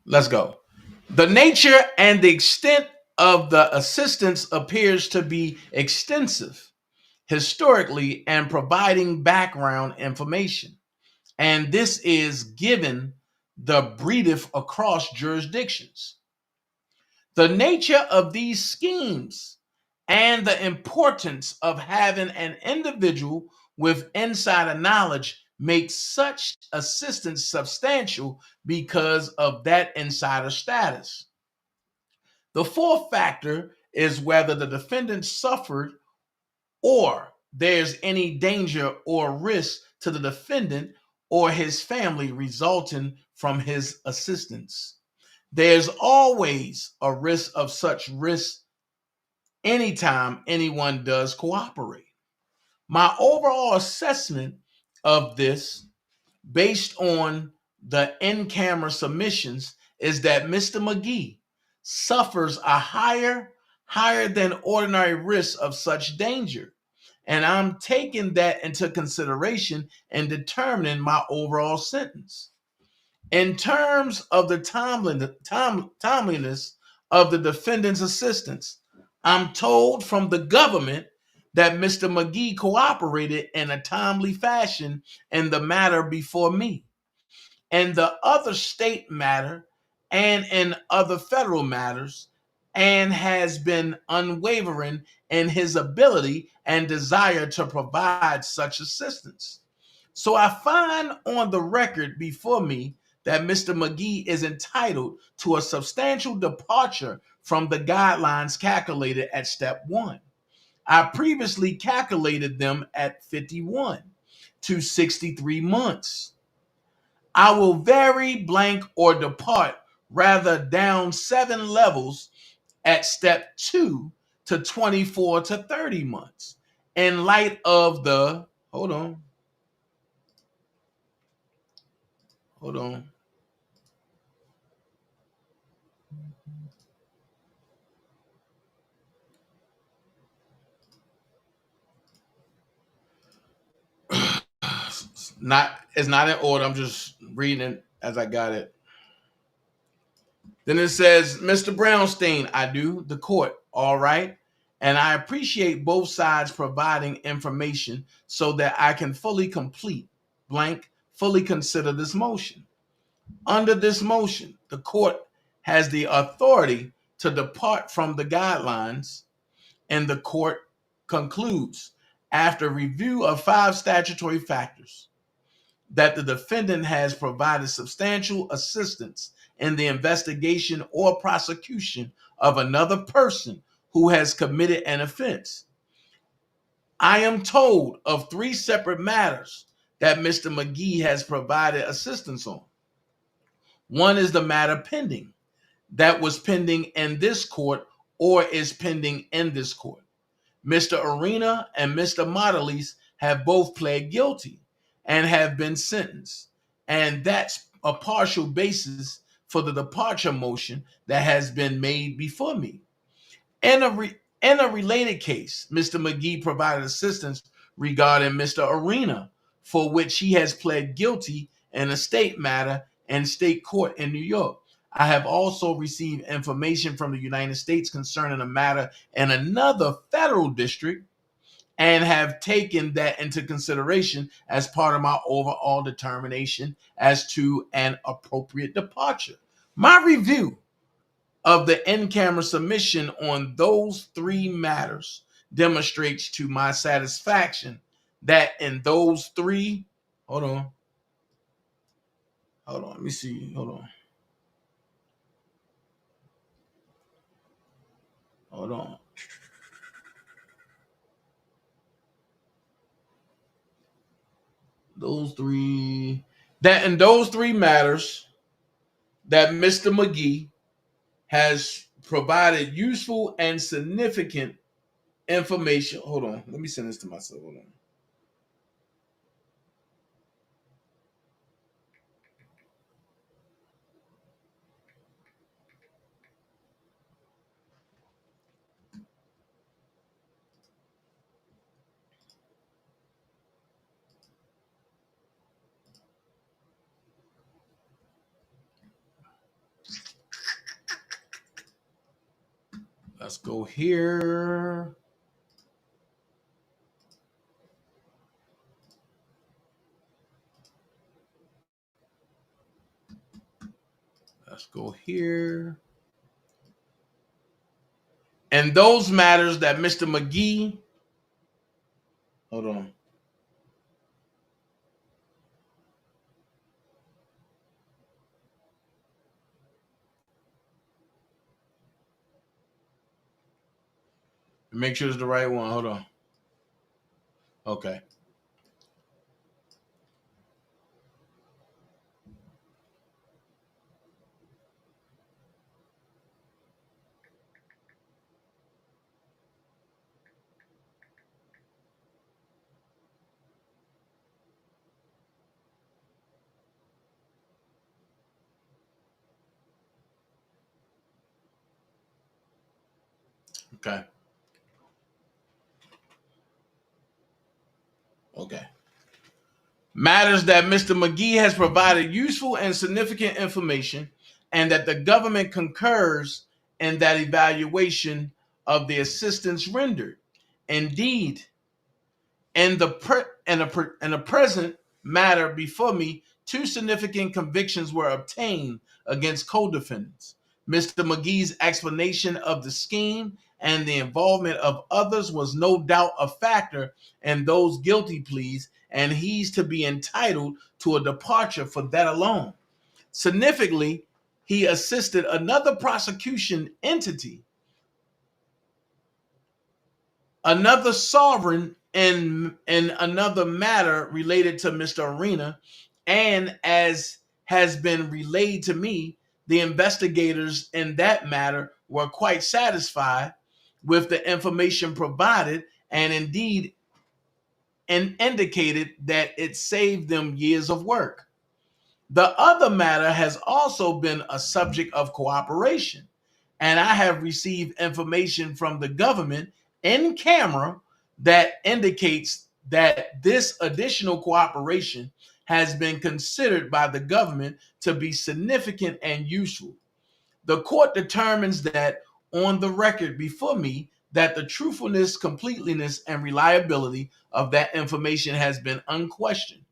let's go. The nature and the extent of the assistance appears to be extensive historically and providing background information. And this is given the brief across jurisdictions. The nature of these schemes and the importance of having an individual with insider knowledge makes such assistance substantial because of that insider status. The fourth factor is whether the defendant suffered or there's any danger or risk to the defendant or his family resulting from his assistance. There's always a risk of such risk anytime anyone does cooperate. My overall assessment of this, based on the in-camera submissions, is that Mr. McGee suffers a higher than ordinary risk of such danger. And I'm taking that into consideration in determining my overall sentence. In terms of the timeliness of the defendant's assistance, I'm told from the government that Mr. McGee cooperated in a timely fashion in the matter before me, in the other state matter, and in other federal matters, and has been unwavering in his ability and desire to provide such assistance. So I find on the record before me that Mr. McGee is entitled to a substantial departure from the guidelines calculated at step 1. I previously calculated them at 51 to 63 months. I will vary, blank, or depart rather down 7 levels at step 2 to 24 to 30 months in light of the, hold on. It's not in order. I'm just reading it as I got it. Then it says, Mr. Brownstein, I do, the court, all right. And I appreciate both sides providing information so that I can fully complete, blank, fully consider this motion. Under this motion, the court has the authority to depart from the guidelines, and the court concludes, after review of 5 statutory factors, that the defendant has provided substantial assistance in the investigation or prosecution of another person who has committed an offense. I am told of 3 separate matters that Mr. McGee has provided assistance on. One is the matter pending, that was pending in this court or is pending in this court. Mr. Arena and Mr. Modelis have both pled guilty and have been sentenced. And that's a partial basis for the departure motion that has been made before me. In a related case, Mr. McGee provided assistance regarding Mr. Arena, for which he has pled guilty in a state matter in state court in New York. I have also received information from the United States concerning a matter in another federal district and have taken that into consideration as part of my overall determination as to an appropriate departure. My review of the in-camera submission on those three matters demonstrates to my satisfaction that in those three, hold on, let me see, hold on. That in those three matters that Mr. McGee has provided useful and significant information. Hold on, let me send this to myself. Hold on. Let's go here. Let's go here. And those matters that Mr. McGee, hold on. Make sure it's the right one. Hold on. Okay. Okay. Okay. Matters that Mr. McGee has provided useful and significant information, and that the government concurs in that evaluation of the assistance rendered. Indeed, in the present matter before me, two significant convictions were obtained against co-defendants. Mr. McGee's explanation of the scheme and the involvement of others was no doubt a factor in those guilty pleas, and he's to be entitled to a departure for that alone. Significantly, he assisted another prosecution entity, another sovereign, in another matter related to Mr. Arena, and as has been relayed to me, the investigators in that matter were quite satisfied with the information provided, and indeed indicated that it saved them years of work. The other matter has also been a subject of cooperation, and I have received information from the government in camera that indicates that this additional cooperation has been considered by the government to be significant and useful. The court determines that on the record before me that the truthfulness, completeness, and reliability of that information has been unquestioned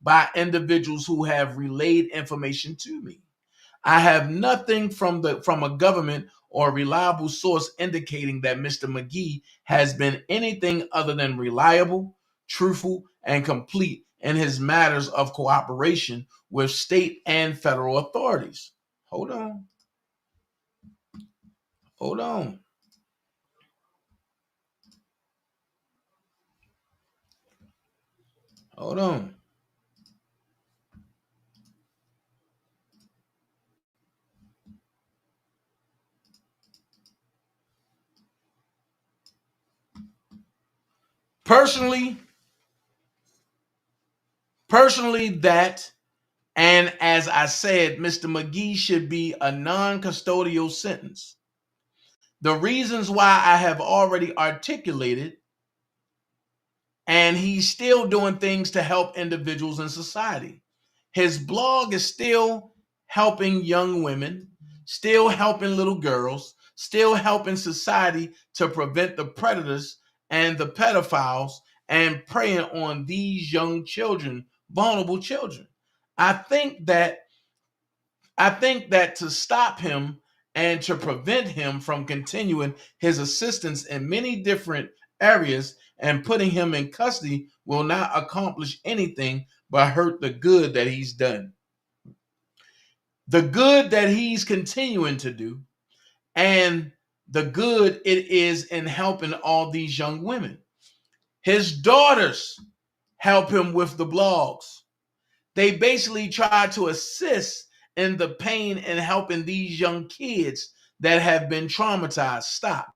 by individuals who have relayed information to me. I have nothing from a government or reliable source indicating that Mr. McGee has been anything other than reliable, truthful, and complete in his matters of cooperation with state and federal authorities. Hold on. Hold on. Hold on. Personally, that, and as I said, Mr. McGee should be a non-custodial sentence. The reasons why I have already articulated, and he's still doing things to help individuals in society. His blog is still helping young women, still helping little girls, still helping society to prevent the predators and the pedophiles and preying on these young children, vulnerable children. I think that to stop him and to prevent him from continuing his assistance in many different areas and putting him in custody will not accomplish anything but hurt the good that he's done. The good that he's continuing to do, and the good it is in helping all these young women. His daughters help him with the blogs. They basically try to assist in the pain and helping these young kids that have been traumatized stop.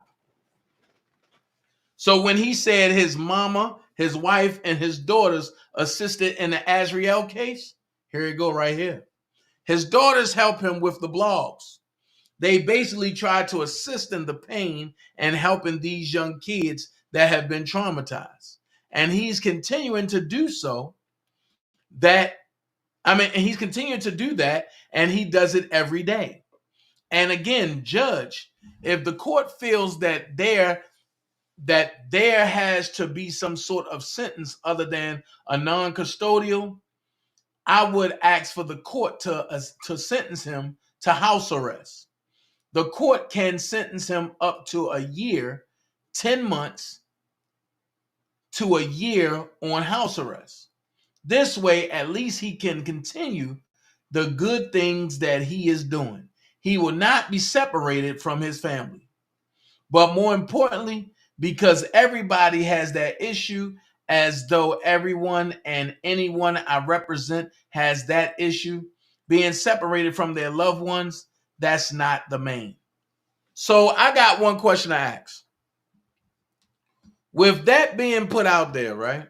So when he said his mama, his wife, and his daughters assisted in the Azriel case, here you go right here. His daughters help him with the blogs. They basically try to assist in the pain and helping these young kids that have been traumatized. And he's continuing to do so. He's continuing to do that, and he does it every day. And again, judge, if the court feels that there has to be some sort of sentence other than a non-custodial, I would ask for the court to sentence him to house arrest. The court can sentence him up to a year, 10 months to a year on house arrest. This way, at least he can continue the good things that he is doing. He will not be separated from his family. But more importantly, because everybody has that issue, as though everyone and anyone I represent has that issue, being separated from their loved ones, that's not the main. So I got one question to ask. With that being put out there, right?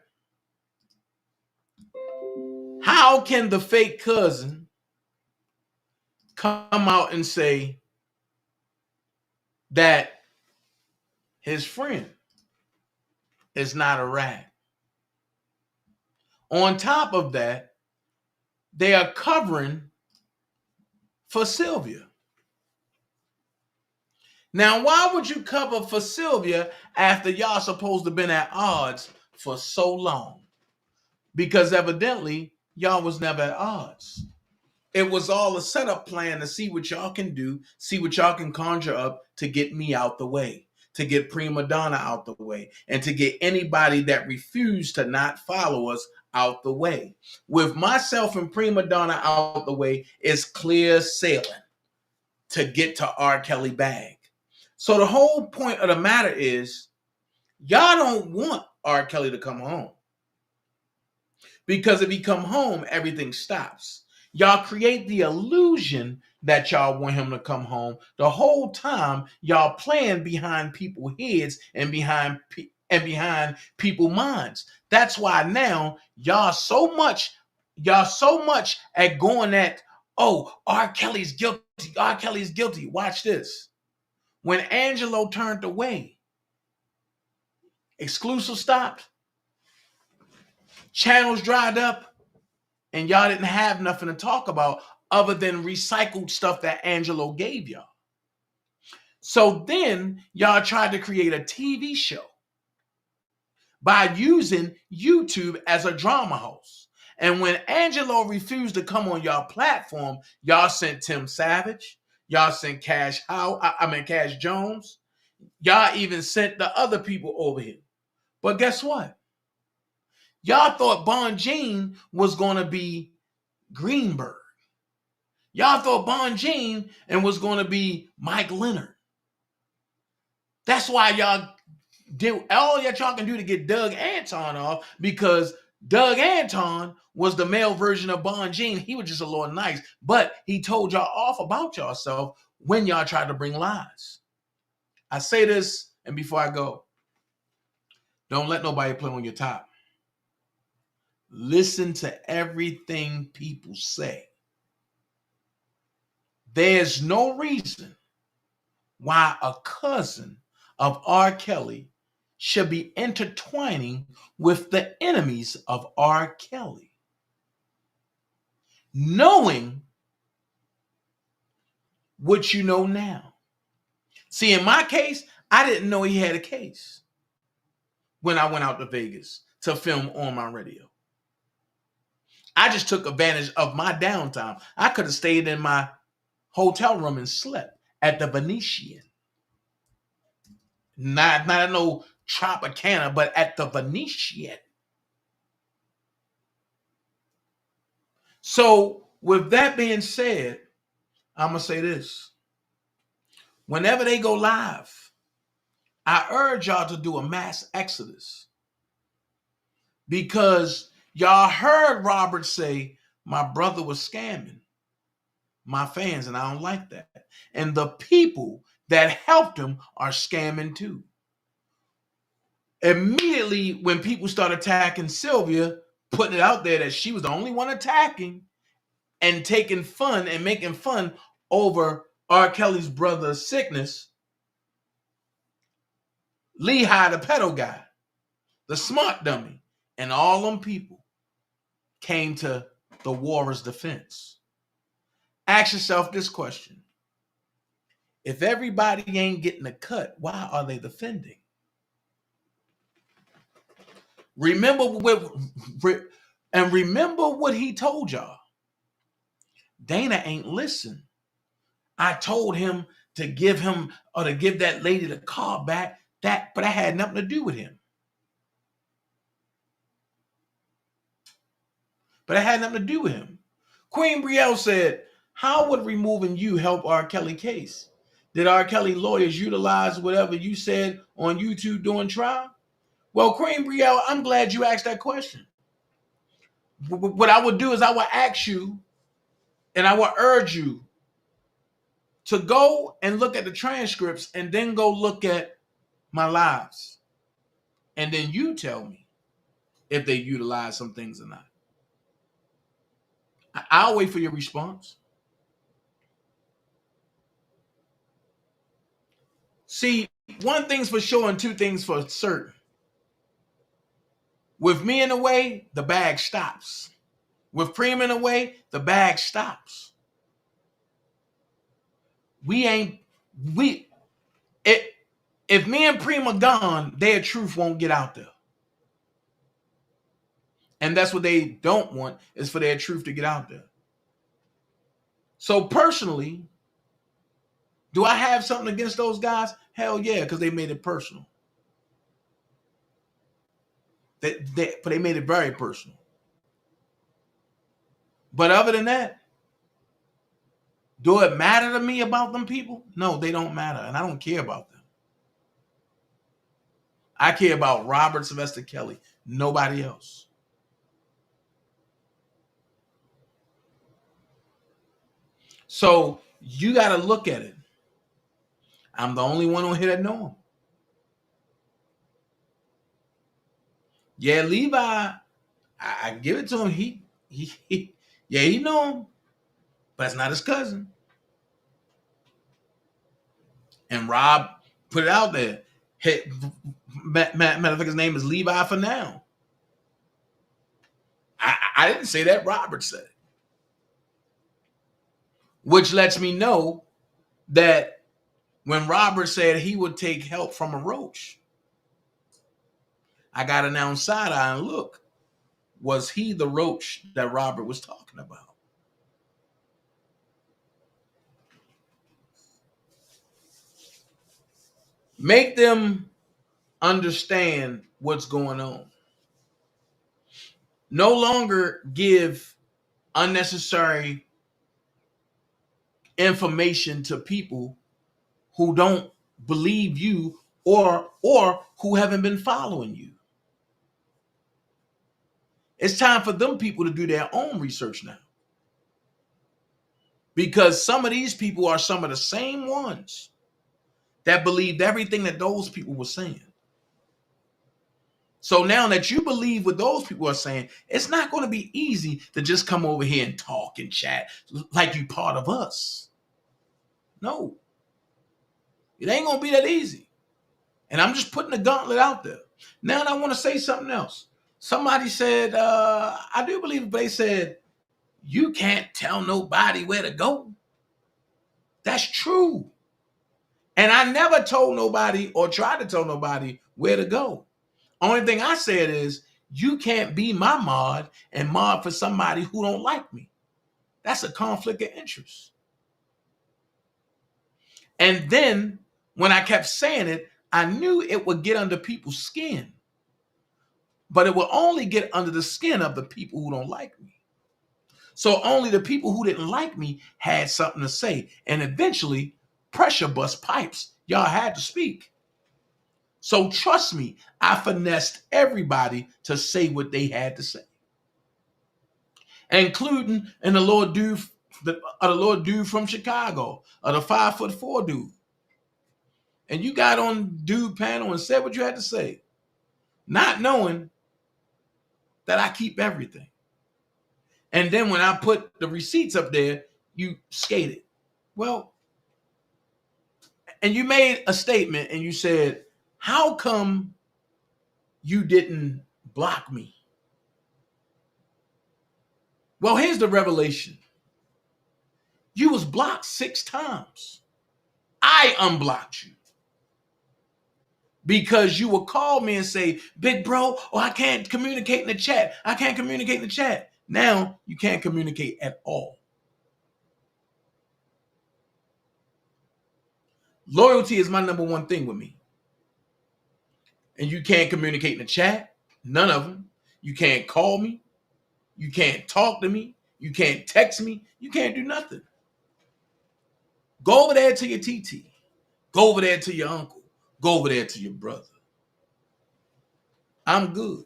How can the fake cousin come out and say that his friend is not a rat? On top of that, they are covering for Sylvia. Now, why would you cover for Sylvia after y'all supposed to have been at odds for so long? Because evidently, y'all was never at odds. It was all a setup plan to see what y'all can do, see what y'all can conjure up to get me out the way, to get Prima Donna out the way, and to get anybody that refused to not follow us out the way. With myself and Prima Donna out the way, it's clear sailing to get to R. Kelly bag. So the whole point of the matter is, y'all don't want R. Kelly to come home. Because if he come home, everything stops. Y'all create the illusion that y'all want him to come home. The whole time, y'all playing behind people's heads and behind people's minds. That's why now y'all so much at going at, oh, R. Kelly's guilty. R. Kelly's guilty. Watch this. When Angelo turned away, exclusive stopped, channels dried up, and y'all didn't have nothing to talk about other than recycled stuff that Angelo gave y'all. So then y'all tried to create a TV show by using YouTube as a drama host. And when Angelo refused to come on y'all platform, y'all sent Tim Savage, y'all sent Cash Jones, y'all even sent the other people over here. But guess what? Y'all thought Bon Jean was going to be Greenberg. Y'all thought Bon Jean and was going to be Mike Leonard. That's why y'all did all that y'all can do to get Doug Anton off, because Doug Anton was the male version of Bon Jean. He was just a little nice, but he told y'all off about yourself when y'all tried to bring lies. I say this, and before I go, Don't let nobody play on your top. Listen to everything people say. There's no reason why a cousin of R. Kelly should be intertwining with the enemies of R. Kelly. Knowing what you know now. See, in my case, I didn't know he had a case when I went out to Vegas to film on my radio. I just took advantage of my downtime. I could have stayed in my hotel room and slept at the Venetian. Not at no Tropicana, but at the Venetian. So, with that being said, I'm going to say this. Whenever they go live, I urge y'all to do a mass exodus. Because y'all heard Robert say, my brother was scamming my fans, and I don't like that. And the people that helped him are scamming too. Immediately, when people start attacking Sylvia, putting it out there that she was the only one attacking and taking fun and making fun over R. Kelly's brother's sickness, Lehigh, the pedo guy, the smart dummy, and all them people came to the warrior's defense. Ask yourself this question. If everybody ain't getting a cut, why are they defending? Remember what he told y'all. Dana ain't listen. I told him to give him or to give that lady the car back, but that had nothing to do with him. But it had nothing to do with him. Queen Brielle said, how would removing you help R. Kelly case? Did R. Kelly lawyers utilize whatever you said on YouTube during trial? Well, Queen Brielle, I'm glad you asked that question. What I would do is I would ask you and I would urge you to go and look at the transcripts and then go look at my lives. And then you tell me if they utilize some things or not. I'll wait for your response. See, one thing's for sure and two things for certain. With me in the way, the bag stops. With Preem in the way, the bag stops. If me and Preem are gone, their truth won't get out there. And that's what they don't want, is for their truth to get out there. So personally, do I have something against those guys? Hell yeah, because they made it personal. But they made it very personal. But other than that, do it matter to me about them people? No, they don't matter, and I don't care about them. I care about Robert Sylvester Kelly, nobody else. So you got to look at it. I'm the only one on here that know him. Yeah, Levi, I give it to him. He know him, but it's not his cousin. And Rob put it out there. Hey, matter of fact, his name is Levi for now. I didn't say that. Robert said it. Which lets me know that when Robert said he would take help from a roach, I got to now side eye and look. Was he the roach that Robert was talking about? Make them understand what's going on. No longer give unnecessary information to people who don't believe you or who haven't been following you. It's time for them people to do their own research now. Because some of these people are some of the same ones that believed everything that those people were saying. So now that you believe what those people are saying, it's not going to be easy to just come over here and talk and chat like you part of us. No. It ain't going to be that easy. And I'm just putting the gauntlet out there. Now I want to say something else. Somebody said, I do believe they said, you can't tell nobody where to go. That's true. And I never told nobody or tried to tell nobody where to go. Only thing I said is, you can't be my mod and mod for somebody who don't like me. That's a conflict of interest. And then when I kept saying it, I knew it would get under people's skin. But it will only get under the skin of the people who don't like me. So only the people who didn't like me had something to say. And eventually, pressure bust pipes. Y'all had to speak. So trust me, I finessed everybody to say what they had to say. Including the Lord dude, the Lord dude from Chicago, or the 5'4" dude. And you got on dude panel and said what you had to say, not knowing that I keep everything. And then when I put the receipts up there, you skated. Well, and you made a statement and you said, how come you didn't block me? Well, here's the revelation. You was blocked 6 times. I unblocked you. Because you would call me and say, big bro, oh, I can't communicate in the chat. I can't communicate in the chat. Now you can't communicate at all. Loyalty is my number one thing with me. And you can't communicate in the chat. None of them. You can't call me. You can't talk to me. You can't text me. You can't do nothing. Go over there to your TT. Go over there to your uncle. Go over there to your brother. I'm good.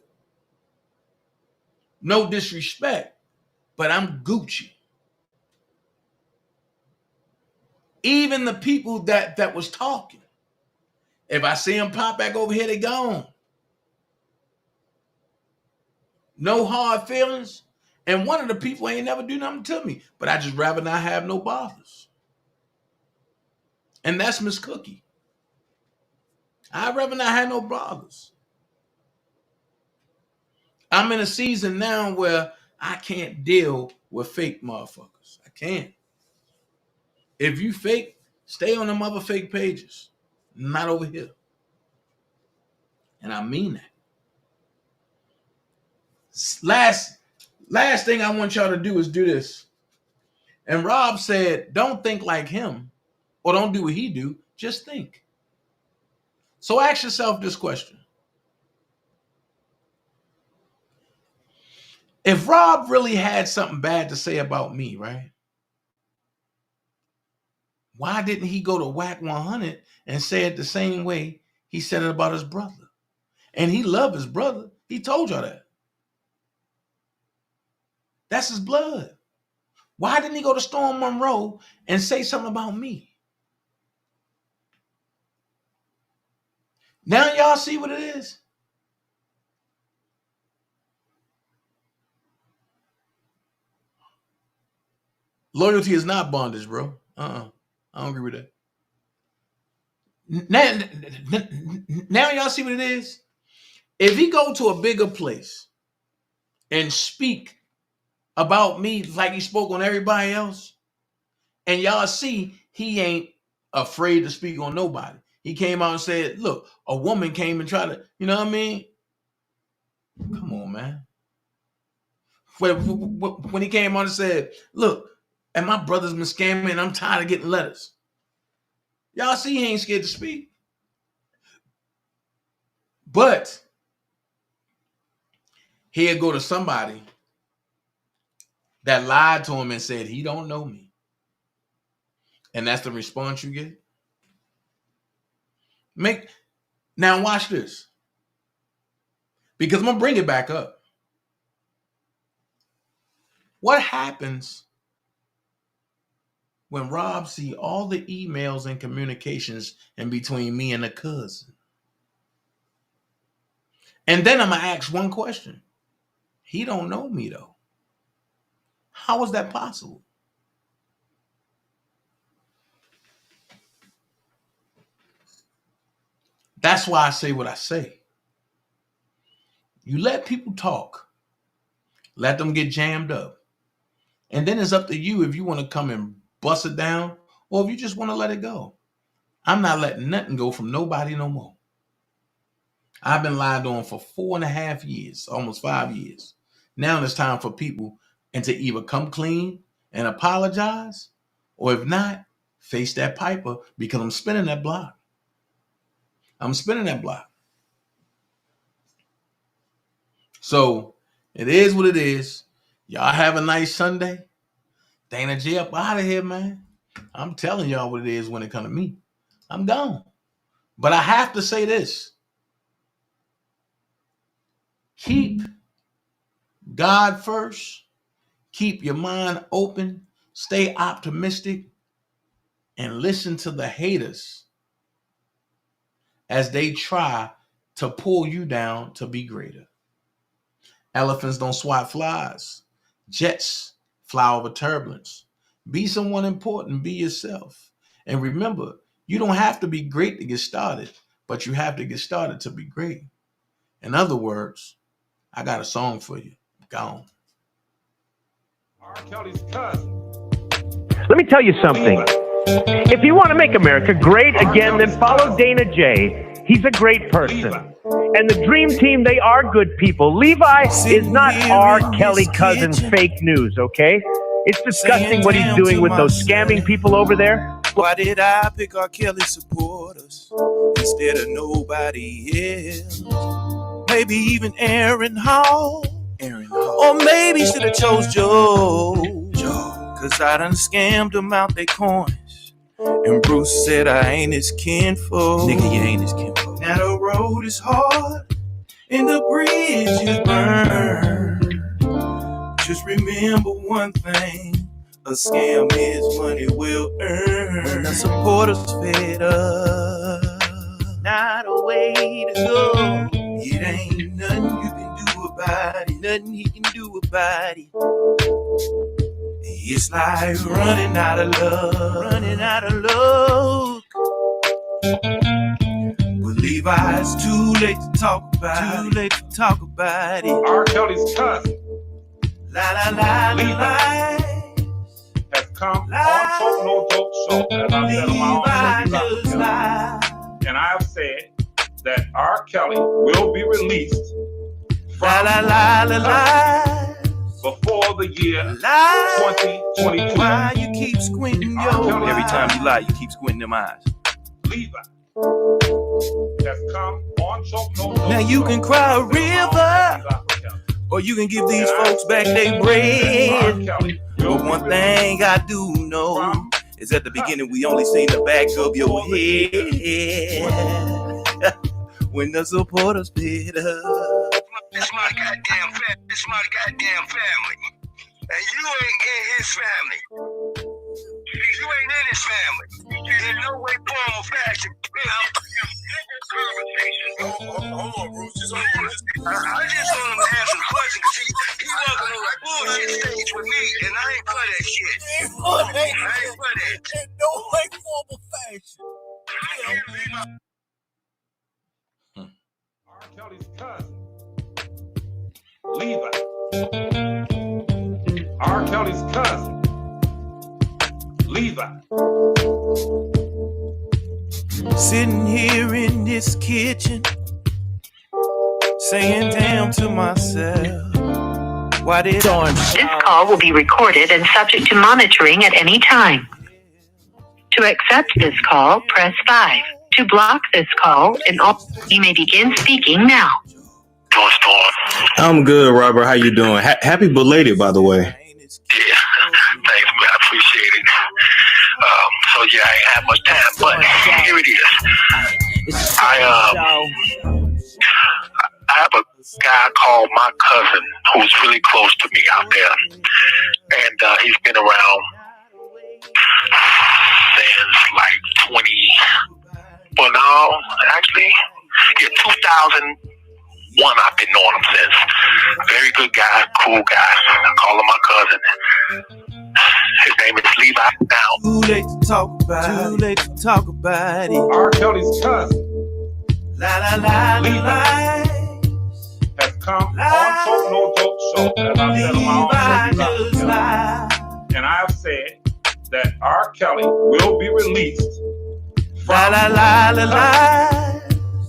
No disrespect, but I'm Gucci. Even the people that was talking, if I see them pop back over here, they gone. No hard feelings. And one of the people ain't never do nothing to me, but I just rather not have no bothers. And that's Miss Cookie. I'd rather not have no bothers. I'm in a season now where I can't deal with fake motherfuckers. I can't. If you fake, stay on them other fake pages. Not over here. And I mean that. Last thing I want y'all to do is do this. And Rob said, don't think like him or don't do what he do. Just think. So ask yourself this question. If Rob really had something bad to say about me, right? Why didn't he go to Whack 100 and say it the same way he said it about his brother? And he loved his brother. He told y'all that. That's his blood. Why didn't he go to Storm Monroe and say something about me? Now y'all see what it is? Loyalty is not bondage, bro. I don't agree with that. Now y'all see what it is? If he go to a bigger place and speak about me like he spoke on everybody else, and y'all see he ain't afraid to speak on nobody. He came out and said, look, a woman came and tried to, you know what I mean? Come on, man. When he came on and said, look, and my brother's been scamming and I'm tired of getting letters. Y'all see he ain't scared to speak. But he'll go to somebody that lied to him and said he don't know me. And that's the response you get. Now watch this. Because I'm going to bring it back up. What happens when Rob see all the emails and communications in between me and a cousin? And then I'm going to ask one question. He don't know me, though. How is that possible? That's why I say what I say. You let people talk. Let them get jammed up. And then it's up to you if you want to come and bust it down or if you just want to let it go. I'm not letting nothing go from nobody no more. I've been lied on for 4.5 years, almost 5 years. Now it's time for people and to either come clean and apologize, or if not, face that piper, because I'm spinning that block. I'm spinning that block. So it is what it is. Y'all have a nice Sunday. Dana J up out of here, man. I'm telling y'all what it is when it comes to me. I'm gone. But I have to say this. Keep God first. Keep your mind open. Stay optimistic. And listen to the haters as they try to pull you down to be greater. Elephants don't swat flies. Jets fly over turbulence. Be someone important. Be yourself. And remember, you don't have to be great to get started, but you have to get started to be great. In other words, I got a song for you. Gone. R. Kelly's cousin. Let me tell you something. If you want to make America great again, then follow Dana J. He's a great person. And the Dream Team, they are good people. Levi is not R. Kelly Cousin's fake news, okay? It's disgusting what he's doing with those scamming people over there. Why did I pick R. Kelly supporters instead of nobody else? Maybe even Aaron Hall. Or maybe should have chose Joe. Cause I done scammed them out their coins. And Bruce said I ain't his kinfolk. Nigga, you ain't his kinfolk. Now the road is hard and the bridge is burned. Just remember one thing. A scam is money well earned. When the supporters fed up, not a way to go. It ain't nothing you can do about it. Nothing he can do about it. It's like running out of love. Running out of luck. But Levi, it's too late to talk about it. Too late to talk about it. R. Kelly's cousin. La la la la la. Has come on Talk No Dope Show, as I said on my own show, and I have said that R. Kelly will be released from before the year 2022. Why you keep squinting your eyes? Every time you lie, you keep squinting them eyes. Levi has come on Talk No Dope. Now you can cry a river, or you can give these folks back their bread. But one thing I do know is at the beginning we only seen the back of your head. When the supporters bid up. It's my goddamn family. It's my goddamn family. And you ain't in his family. You ain't in his family. In no way, form, or fashion. Hold on, Bruce. Just hold on. I just want him to have some questions because he walking on like bullshit stage with me, and I ain't for that shit. I ain't for that. In no way, form, or fashion. R. Kelly's cousin. Levi. R. Kelly's cousin. Levi. Sitting here in this kitchen, saying damn to myself. Why did This call will be recorded and subject to monitoring at any time. To accept this call, press 5. To block this call, you may begin speaking now. I'm good, Robert. How you doing? Happy belated, by the way. Yeah, thanks, man. I appreciate it. So yeah, I ain't had much time, but here it is. I have a guy called my cousin who's really close to me out there, and he's been around since like 20. Well, no, actually, yeah, 2000. one, I've been knowing him since. Very good guy, cool guy. I call him my cousin. His name is Levi now. Too late to talk about. Too late to talk about it. R. Kelly's cousin, La la la Levi, has come on Talk No Joke Show, as I said on my own show, and I have said that R. Kelly will be released from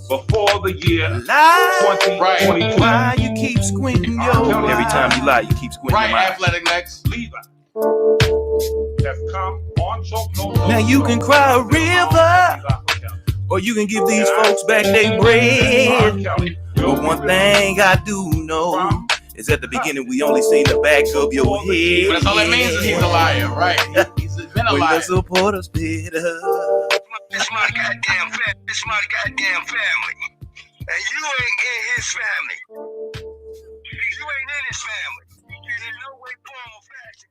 before the year 2022. Why you keep squinting your Every time you lie, you keep squinting Right, your eyes. Athletic Next. Levi has come on Talk No Joke Now you Show. can cry a river, or you can give these folks back their bread. But one thing I do know is at the beginning we only seen the back of your head. But that's all that means is he's a liar, right? He's been a When liar. the supporters bid up. It's my goddamn family. It's my goddamn family. And you ain't in his family. You ain't in his family. In no way, form, or fashion.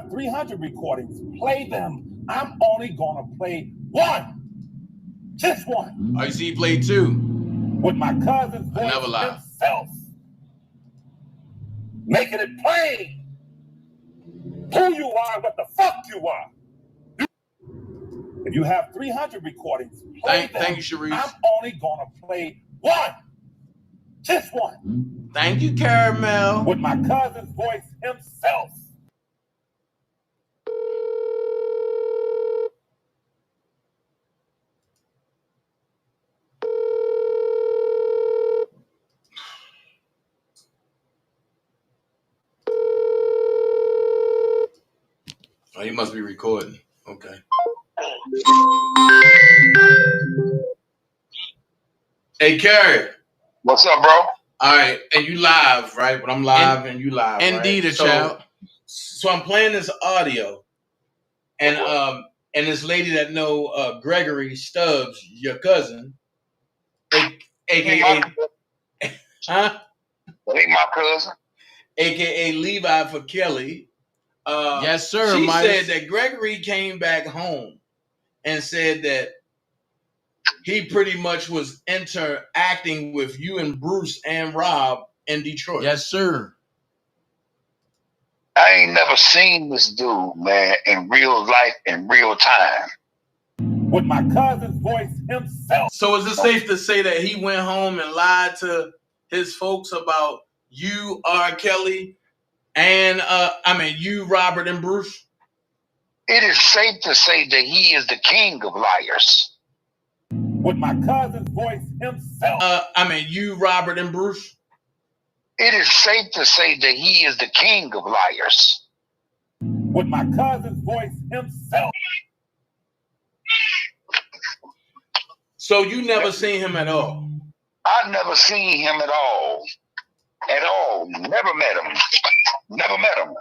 300 recordings. Play them. I'm only gonna play one. Just one. Oh, you see, he played two. With my cousin's voice Never lie. himself. Making it plain who you are and what the fuck you are. If you have 300 recordings, play them. Thank you, Sharice. I'm only gonna play one. Just one. Thank you, Caramel. With my cousin's voice himself. Oh, he must be recording. Okay. Hey, Carrie. What's up, bro? All right, and you live, right? But I'm live and you live. Indeed, right? a child. So I'm playing this audio, and this lady that know Gregory Stubbs, your cousin, aka huh? That ain't my cousin. AKA Levi for Kelly. Yes, sir, She Midas. said that Gregory came back home and said that he pretty much was interacting with you and Bruce and Rob in Detroit. Yes, sir. I ain't never seen this dude, man, in real life, in real time. With my cousin's voice himself. So is it safe to say that he went home and lied to his folks about you, R. Kelly, and you, Robert, and Bruce? It is safe to say that he is the king of liars. With my cousin's voice himself. You, Robert, and Bruce? It is safe to say that he is the king of liars. With my cousin's voice himself. So you never seen him at all? I've never seen him at all. At all. Never met him. Never met him.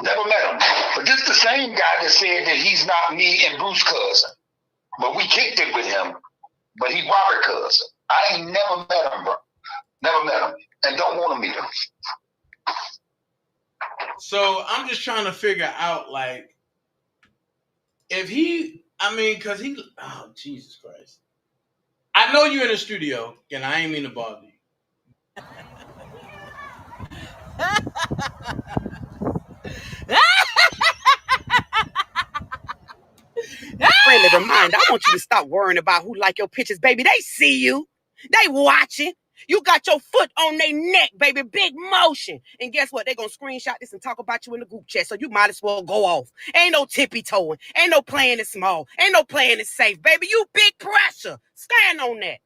Never met him. But this is the same guy that said that he's not me and Bruce's cousin. But we kicked it with him. But he Robert cousin. I ain't never met him, bro. Never met him. And don't want to meet him. So I'm just trying to figure out, like, if because oh, Jesus Christ. I know you're in the studio, and I ain't mean to bother you. Friendly reminder, I want you to stop worrying about who like your pictures, baby. They see you. They watching. You got your foot on their neck, baby. Big motion. And guess what? They gonna screenshot this and talk about you in the group chat, so you might as well go off. Ain't no tippy-toeing. Ain't no playing it small. Ain't no playing it safe, baby. You big pressure. Stand on that.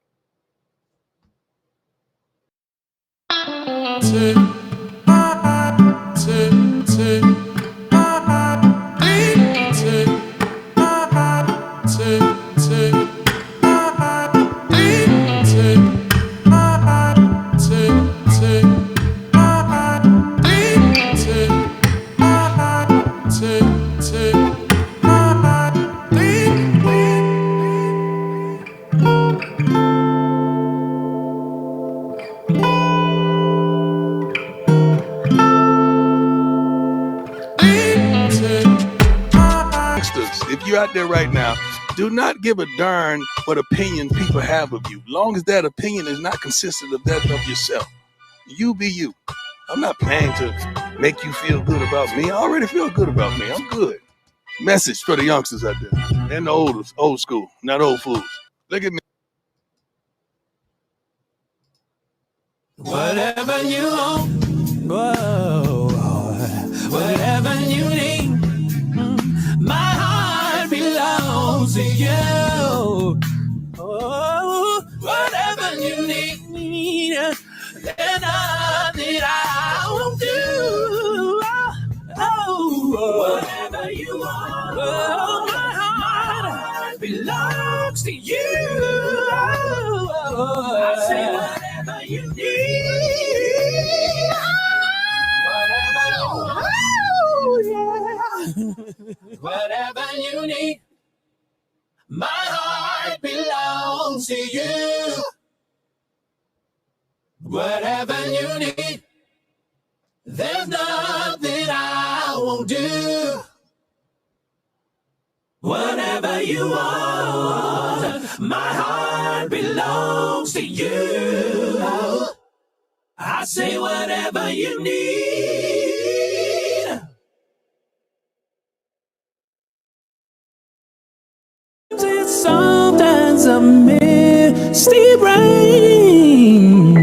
If you're out there right now Do not give a darn what opinion people have of you, long as that opinion is not consistent of that of yourself. You be you. I'm not paying to make you feel good about me. I already feel good about me. I'm good. Message for the youngsters out there and the old school, not old fools. Look at me. Whatever you want, whoa, whatever you need, my heart belongs to you. Oh, whatever you need, there's nothing I won't do. Oh, whatever you want, oh, my heart belongs to you. Oh, I say whatever you need, whatever you need, my heart belongs to you. Whatever you need, there's nothing I won't do. Whatever you want, my heart belongs to you. I say whatever you need. It's sometimes a misty rain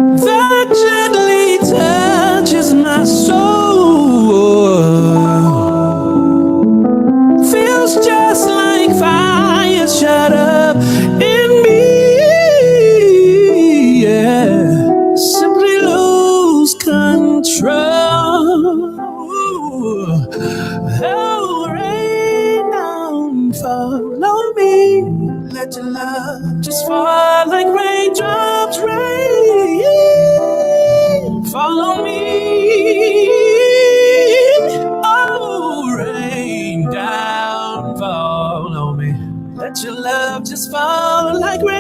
that gently touches my soul. Feels just like fire shut up in me. Yeah. Simply lose control. Oh, rain down, follow me. Let your love just fall like raindrops rain. Follow me. Oh, rain down, follow me. Let your love just fall like rain.